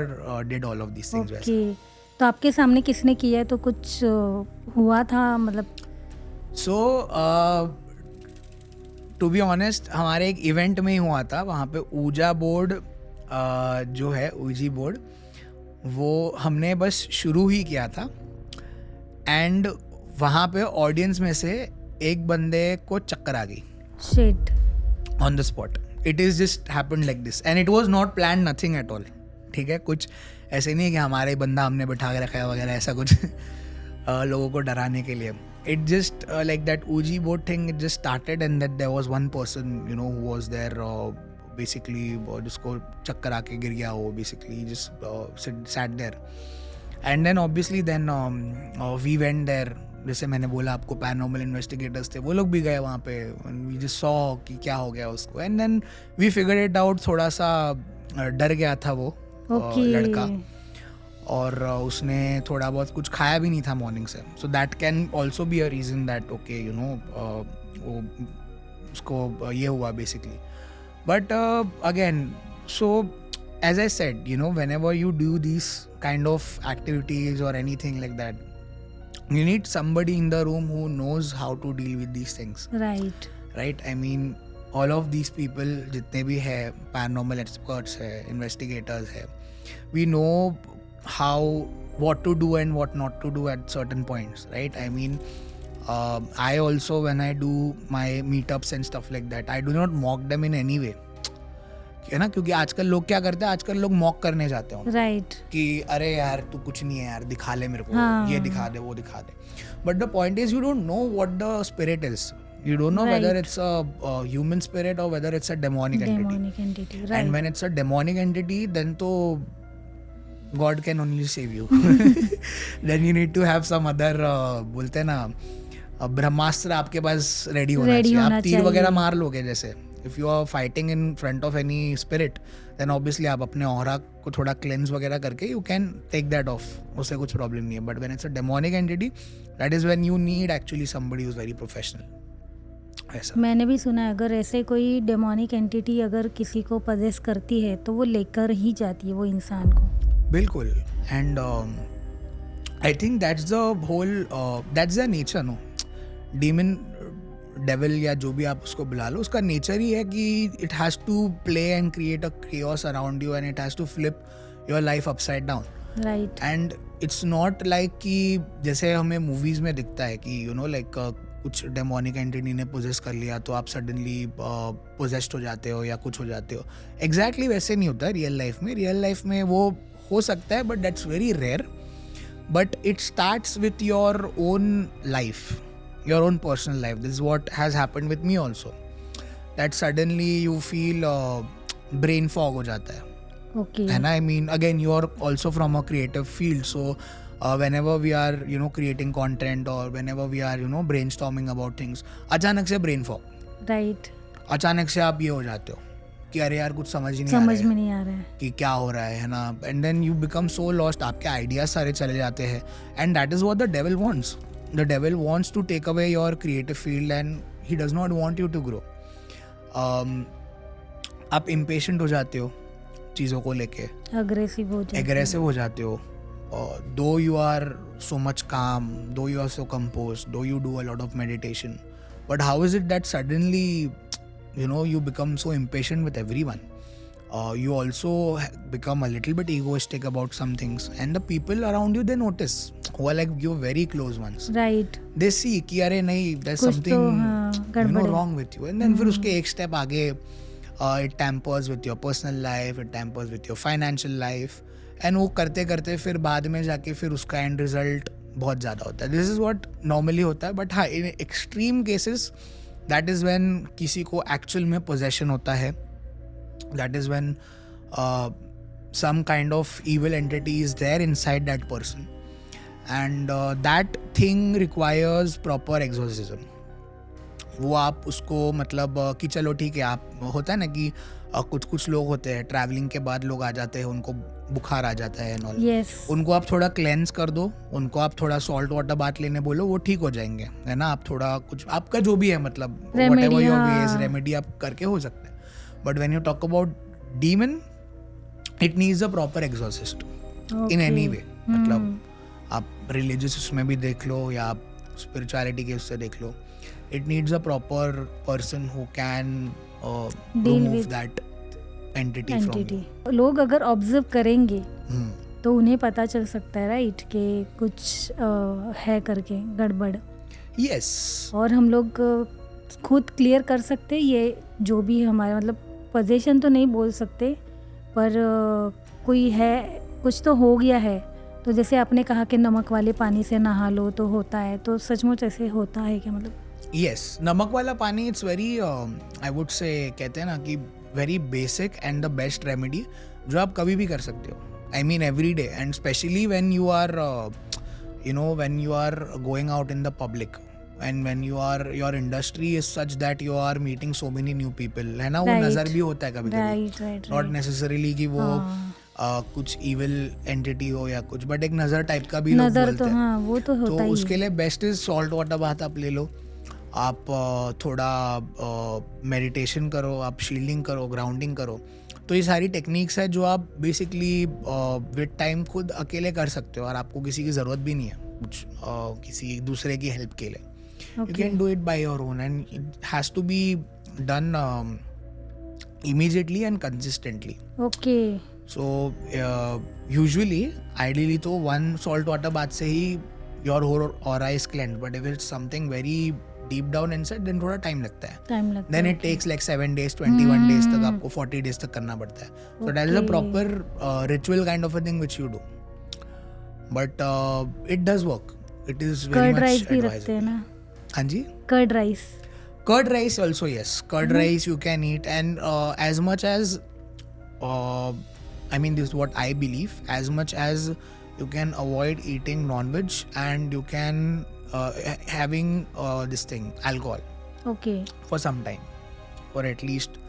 did all of these things. Okay. तो आपके सामने किसने किया है, तो कुछ हुआ था मतलब? So टू बी ऑनेस्ट हमारे एक इवेंट में ही हुआ था. वहाँ पे ऊजा बोर्ड जो है, ऊजी बोर्ड, वो हमने बस शुरू ही किया था एंड वहाँ पे ऑडियंस में से एक बंदे को चक्कर आ गई. Shit. On the spot. It is just happened like this and it was not plan, nothing at all. ठीक है, कुछ ऐसे नहीं है कि हमारे बंदा हमने बिठा के रखा है वगैरह ऐसा कुछ लोगों को डराने के लिए. It just like that Ouija board thing, it just started and that there was one person, you know, who was there basically जिसको चक्कर आके गिर गया वो, basically just sat there. And then obviously then we went there. जैसे मैंने बोला आपको, पैरानॉर्मल इन्वेस्टिगेटर्स थे, वो लोग भी गए वहाँ पे. We just saw कि क्या हो गया उसको and then we figured it out. थोड़ा सा डर गया था वो लड़का और उसने थोड़ा बहुत कुछ खाया भी नहीं था मॉर्निंग से. So that can also be a reason that okay you know वो उसको ये हुआ basically. But again, so as I said, you know, whenever you do this kind of activities और anything like that, you need somebody in the room who knows how to deal with these things. Right? I mean, all of these people जितने भी है, paranormal experts है, investigators है, we know what to do and what not to do at certain points, right? I mean, I also, when I do my meetups and stuff like that, I do not mock them in any way, है ना? क्योंकि आजकल लोग क्या करते हैं, आजकल लोग मॉक करने जाते हैं, राइट? कि अरे यार तू कुछ नहीं है यार, दिखा ले मेरे को, ये दिखा दे, वो दिखा दे. But the point is you don't know what the spirit is. You don't know whether it's a human spirit or whether it's a demonic entity. Right. And when it's a demonic entity, then to God can only save you. Then you need to have some other बोलते हैं ना, ब्रह्मास्त्र आपके पास ready होना चाहिए. आप तीर वगैरह मार लोगे जैसे, if you are fighting in front of any spirit then obviously आप अपने ऑरा को थोड़ा क्लेंस वगैरह करके you can take that off, उससे कुछ प्रॉब्लम नहीं है. But when it's a demonic entity that is when you need actually somebody who is very professional. ऐसा मैंने भी सुना है अगर ऐसे कोई डेमोनिक एंटिटी अगर किसी को पजेस करती है तो वो लेकर ही जाती है वो इंसान को. बिल्कुल. And I think that's the whole, that's the nature. No demon devil या जो भी आप उसको बुला लो, उसका नेचर ही है कि it has to play and create a chaos around you and it has to flip your life upside down. Right. And it's not like कि जैसे हमें मूवीज़ में दिखता है कि यू नो लाइक कुछ डेमोनिक एंटिटी ने पोजेस कर लिया तो आप सडनली पोजेस्ड हो जाते हो या कुछ हो जाते हो. एग्जैक्टली वैसे नहीं होता रियल लाइफ में. रियल लाइफ में वो हो सकता है but that's very rare. But it starts with your own life, your own personal life. This is what has happened with me also, that suddenly you feel brain fog ho jata hai. Okay. And I mean again you are also from a creative field, so whenever we are you know creating content or whenever we are you know brainstorming about things, अचानक से brain fog, right. अचानक से आप ये हो जाते हो कि अरे यार कुछ समझ ही नहीं आ समझ रहा में है नहीं आ रहा है. कि क्या हो रहा है ना. And then you become so lost, आपके आइडियाज सारे चले जाते हैं. And that is what the devil wants. The devil wants to take away your creative field and he does not want you to grow. आप impatient हो जाते हो चीज़ों को लेके, अग्रेसिव हो जाते हैं. एग्रेसिव हो जाते हो. दो यू आर सो मच काम, दो यू आर सो कंपोज, दो you do a lot of meditation, but how is it that suddenly you know you become so impatient with everyone. You also become a little bit egoistic about some things, and the people around you, they notice, who are like your very close ones. Right. They see कि अरे नहीं, there's कुछ something तो, हाँ, you गड़बड़ know है. wrong with you. And then फिर उसके एक step आगे it tampers with your personal life, it tampers with your financial life, and वो करते करते फिर बाद में जाके फिर उसका end result बहुत ज़्यादा होता है. This is what normally होता है. But हाँ, in extreme cases that is when किसी को actual में possession होता है. That is when some kind of evil entity is there inside that person, and that thing requires proper exorcism. वो आप उसको मतलब कि चलो ठीक है, आप होता है ना कि कुछ लोग होते हैं ट्रैवलिंग के बाद लोग आ जाते हैं, उनको बुखार आ जाता है नॉल. यस. उनको आप थोड़ा क्लेंस कर दो, उनको आप थोड़ा सॉल्ट वाटर बात लेने बोलो, वो ठीक हो जाएंगे, है ना. आप थोड़ा कुछ आपका जो भी है मतलब whatever your ways, रेमेडी आप करके हो सकते हैं. But when you talk about demon, it needs a proper Exorcist in any way. मतलब आप रिलीजियस उसमें भी देख लो या आप स्पिरिचुअलिटी के उससे देख लो, it needs a proper person who can Deal remove with that entity from you. लोग अगर ऑब्जर्व करेंगे Hmm. तो उन्हें पता चल सकता है राइट कि कुछ है करके गड़बड़. Yes. और हम लोग खुद क्लियर कर सकते हैं ये जो भी हमारे मतलब पोजीशन तो नहीं बोल सकते पर कोई है, कुछ तो हो गया है. तो जैसे आपने कहा कि नमक वाले पानी से नहा लो तो होता है, तो सचमुच ऐसे होता है क्या मतलब? Yes, नमक वाला पानी इट्स वेरी आई वुड से कहते हैं ना कि very basic and the best remedy जो आप कभी भी कर सकते हो. I mean every day, and specially when you are you know when you are going out in the public and when you are your industry is such that you are meeting so many new people, है ना. वो Right. नज़र भी होता है कभी कभी, right right. Not necessarily कि वो कुछ इविल एंटिटी हो या कुछ, बट एक नज़र टाइप का भी लोग नजर बोलते तो हैं. हाँ वो तो तो होता ही उसके है. लिए best is salt water bath आप ले लो, आप थोड़ा मेडिटेशन करो, आप शील्डिंग करो, ग्राउंडिंग करो. तो ये सारी टेक्निक्स है जो आप बेसिकली विद टाइम खुद अकेले कर सकते हो और आपको किसी की ज़रूरत भी नहीं है कुछ किसी दूसरे की हेल्प के लिए. You can do it by your own and it has to be done immediately and consistently. Okay. So usually ideally तो one salt water bath से ही your whole aura is cleansed, but if it's something very deep down inside then थोड़ा time लगता है. Time लगता Then है. it takes like 7 days, 21 days तक आपको 40 days तक करना पड़ता है. So that is a proper ritual kind of a thing which you do. But it does work. It is very curd much rice भी रखते हैं advisable. ना. हाँ जी. Curd rice. Curd rice also, yes. Curd rice you can eat, and as much as I mean this is what I believe, as much as you can avoid eating non-veg and you can having this thing alcohol okay. for some time, for at least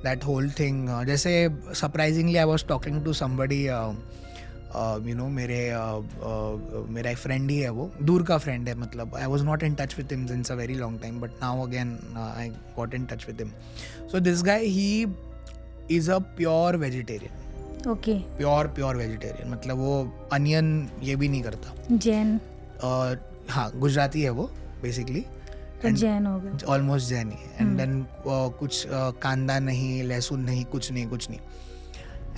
that whole thing. जैसे surprisingly I was talking to somebody, मेरा एक friend ही है, वो दूर का friend है, मतलब I was not in touch with him since a very long time, but now again I got in touch with him. So this guy, he is a pure vegetarian. Okay. Pure vegetarian, मतलब वो onion ये भी नहीं करता. जैन. हाँ, गुजराती है वो basically. तो जैन हो गया. ऑलमोस्ट जैन ही. एंड देन कुछ कांदा नहीं, लहसुन नहीं, कुछ नहीं.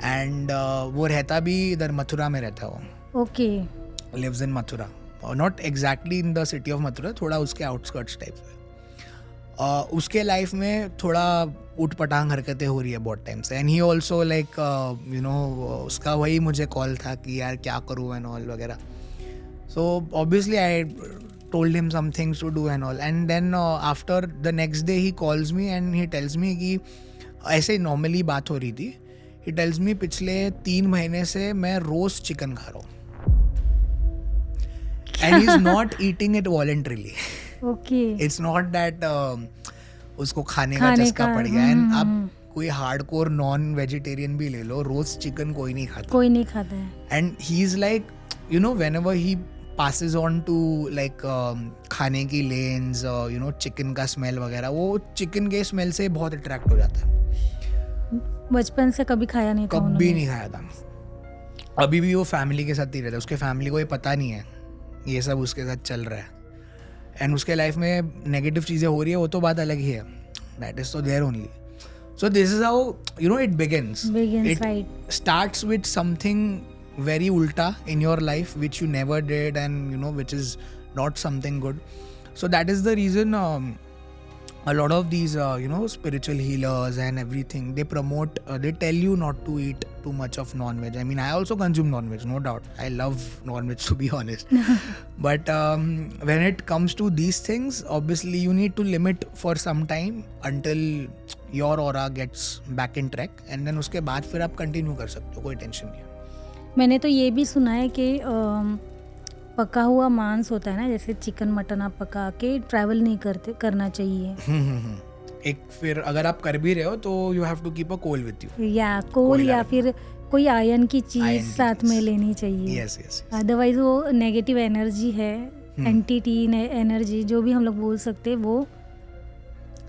एंड वो रहता भी इधर मथुरा में रहता है वो. Okay. Lives in Mathura, not exactly in the city of Mathura, थोड़ा उसके आउटस्कर्ट्स टाइप में. उसके लाइफ में थोड़ा उठ पटांग हरकतें हो रही है बहुत टाइम से. एंड ही ऑल्सो लाइक उसका वही मुझे कॉल था कि यार क्या करूँ एंड ऑल वगैरह. So obviously I told him some things to do and all, and then after the next day he calls me and he tells me कि ऐसे normally बात हो रही थी. He tells me पिछले 3 महीने से मैं रोज चिकन खा रहा हूँ, and he's not eating it voluntarily. Okay. It's not that उसको खाने का चस्का पड़ गया. एंड आप कोई हार्डकोर नॉन वेजिटेरियन भी ले लो, रोज चिकन कोई नहीं खाता है. And he is like whenever he passes on to like खाने की लेन्स, चिकन का स्मेल वगैरह, वो चिकन के स्मेल से बहुत अट्रैक्ट हो जाता है. बचपन से कभी खाया नहीं था, कभी नहीं खाया था. अभी भी वो फैमिली के साथ ही रहता है. उसके फैमिली को ये पता नहीं है ये सब उसके साथ चल रहा है. एंड उसके लाइफ में नेगेटिव चीज़ें हो रही है, वो तो बात अलग ही है. दैट इज तो there only. So this is how it begins. It starts with something very ulta in your life which you never did, and which is not something good. So that is the reason a lot of these spiritual healers and everything, they promote, they tell you not to eat too much of non-veg. I mean, I also consume non-veg, no doubt. I love non-veg, to be honest. But when it comes to these things, obviously you need to limit for some time until your aura gets back in track, and then उसके बाद फिर आप continue कर सकते हो, कोई tension नहीं है. मैंने तो ये भी सुना है कि पका हुआ मांस होता है ना, जैसे चिकन मटन आप पका के ट्रैवल नहीं करना चाहिए. एक फिर अगर आप कर भी रहे हो तो you have to keep a coal with you. या कोल या फिर कोई आयरन की चीज साथ में लेनी चाहिए. अदरवाइज वो नेगेटिव एनर्जी है, एंटिटी एनर्जी जो भी हम लोग बोल सकते हैं, वो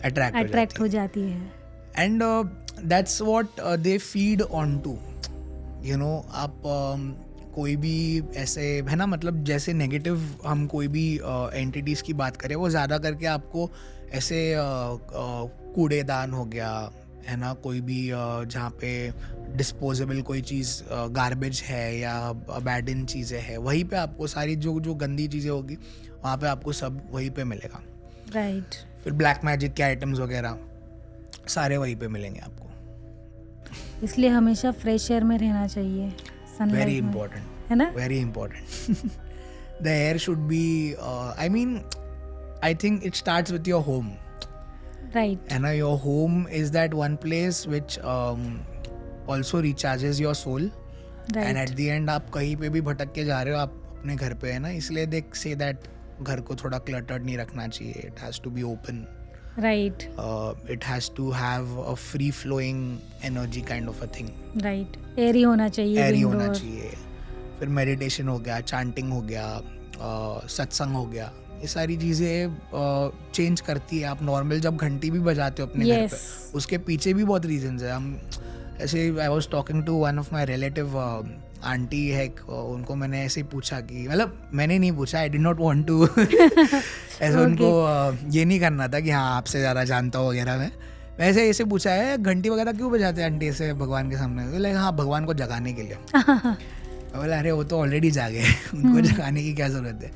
अट्रैक्ट हो जाती है. And that's what they feed on to. आप कोई भी ऐसे है ना, मतलब जैसे नेगेटिव हम कोई भी एंटिटीज़ की बात करें, वो ज़्यादा करके आपको ऐसे कूड़ेदान हो गया है ना, कोई भी जहाँ पे डिस्पोजेबल कोई चीज़ गार्बेज है या अबैंडन चीज़ें हैं, वहीं पे आपको सारी जो गंदी चीज़ें होगी वहाँ पे आपको सब वहीं पे मिलेगा. राइट. फिर ब्लैक मैजिक के आइटम्स वगैरह सारे वहीं पे मिलेंगे आपको. इसलिए हमेशा फ्रेश एयर में रहना चाहिए. वेरी इंपॉर्टेंट है ना, very important. The air should be, I mean, I think it starts with your home. Right. And your home is that one place which also recharges your soul. And at the end आप कहीं पे भी भटक के जा रहे हो, आप अपने घर पे है ना, इसलिए दे से दैट घर को थोड़ा क्लटर्ड नहीं रखना चाहिए. It has to be open. Right. It has to have a free flowing energy kind of a thing. Right. एरी होना चाहिए. फिर मेडिटेशन हो गया, चैंटिंग हो गया, सत्संग हो गया, ये सारी चीज़ें चेंज करती है. आप नॉर्मल जब घंटी भी बजाते हो अपने घर पे, उसके पीछे भी बहुत रीजंस है. हम ऐसे, I was talking to one of my relative aunty है, उनको मैंने ऐसे ही पूछा कि, मतलब मैंने नहीं पूछा, I did not want to ऐसे उनको ये नहीं करना था कि हाँ आपसे ज़्यादा जानता हो वगैरह. मैं वैसे ऐसे पूछा है, घंटी वगैरह क्यों बजाते हैं आंटी ऐसे भगवान के सामने? बोले हाँ, भगवान को जगाने के लिए. बोला अरे वो तो ऑलरेडी जागे, उनको जगाने की क्या ज़रूरत है?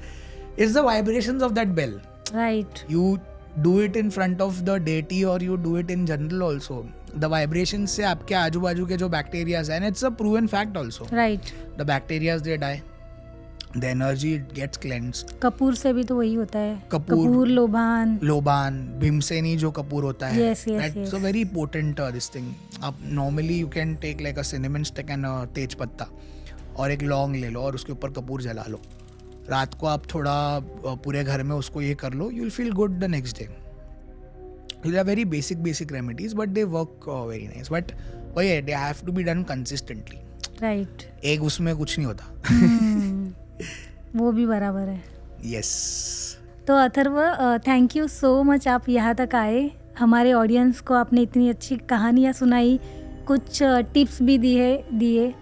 It's the vibrations of that bell. Right. You do it in front of the deity और you do it in general also. The vibration से आपके आजू बाजू के जो बैक्टीरियाज हैं, it's a proven fact also. Right. The bacterias they die, the energy gets cleansed. कपूर से भी तो वही होता है. कपूर, लोबान, भीमसेनी जो कपूर होता है, yes. It's a very potent this thing. आप normally you can take like a cinnamon stick and a तेज पत्ता और एक लौंग ले लो और उसके ऊपर कपूर जला लो. रात को आप थोड़ा पूरे घर में उसको ये कर लो, you'll feel good the next day. These are very basic remedies, but they work very nice. But वही है, they have to be done consistently. Right. एक उसमें कुछ नहीं होता. वो भी बराबर है. Yes. तो Atharva, thank you so much, आप यहाँ तक आए. हमारे ऑडियंस को आपने इतनी अच्छी कहानियाँ सुनाई, कुछ टिप्स भी दिए,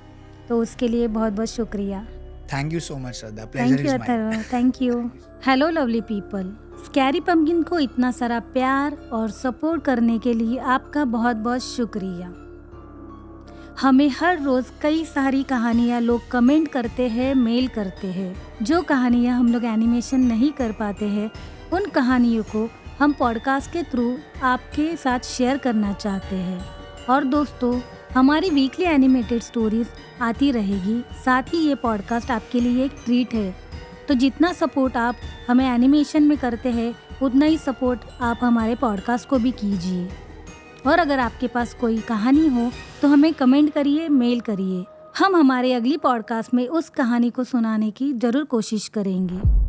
तो उसके लिए बहुत बहुत शुक्रिया. Thank you so much, Shraddha. Pleasure is mine. Atharva, thank you. Hello lovely people, scary pumpkin को इतना सारा प्यार और सपोर्ट करने के लिए आपका बहुत बहुत शुक्रिया. हमें हर रोज़ कई सारी कहानियाँ लोग कमेंट करते हैं, मेल करते हैं. जो कहानियाँ हम लोग एनिमेशन नहीं कर पाते हैं, उन कहानियों को हम पॉडकास्ट के थ्रू आपके साथ शेयर करना चाहते हैं. और दोस्तों, हमारी वीकली एनिमेटेड स्टोरीज आती रहेगी. साथ ही ये पॉडकास्ट आपके लिए एक ट्रीट है. तो जितना सपोर्ट आप हमें एनिमेशन में करते हैं, उतना ही सपोर्ट आप हमारे पॉडकास्ट को भी कीजिए. और अगर आपके पास कोई कहानी हो तो हमें कमेंट करिए, मेल करिए. हम हमारे अगली पॉडकास्ट में उस कहानी को सुनाने की ज़रूर कोशिश करेंगे.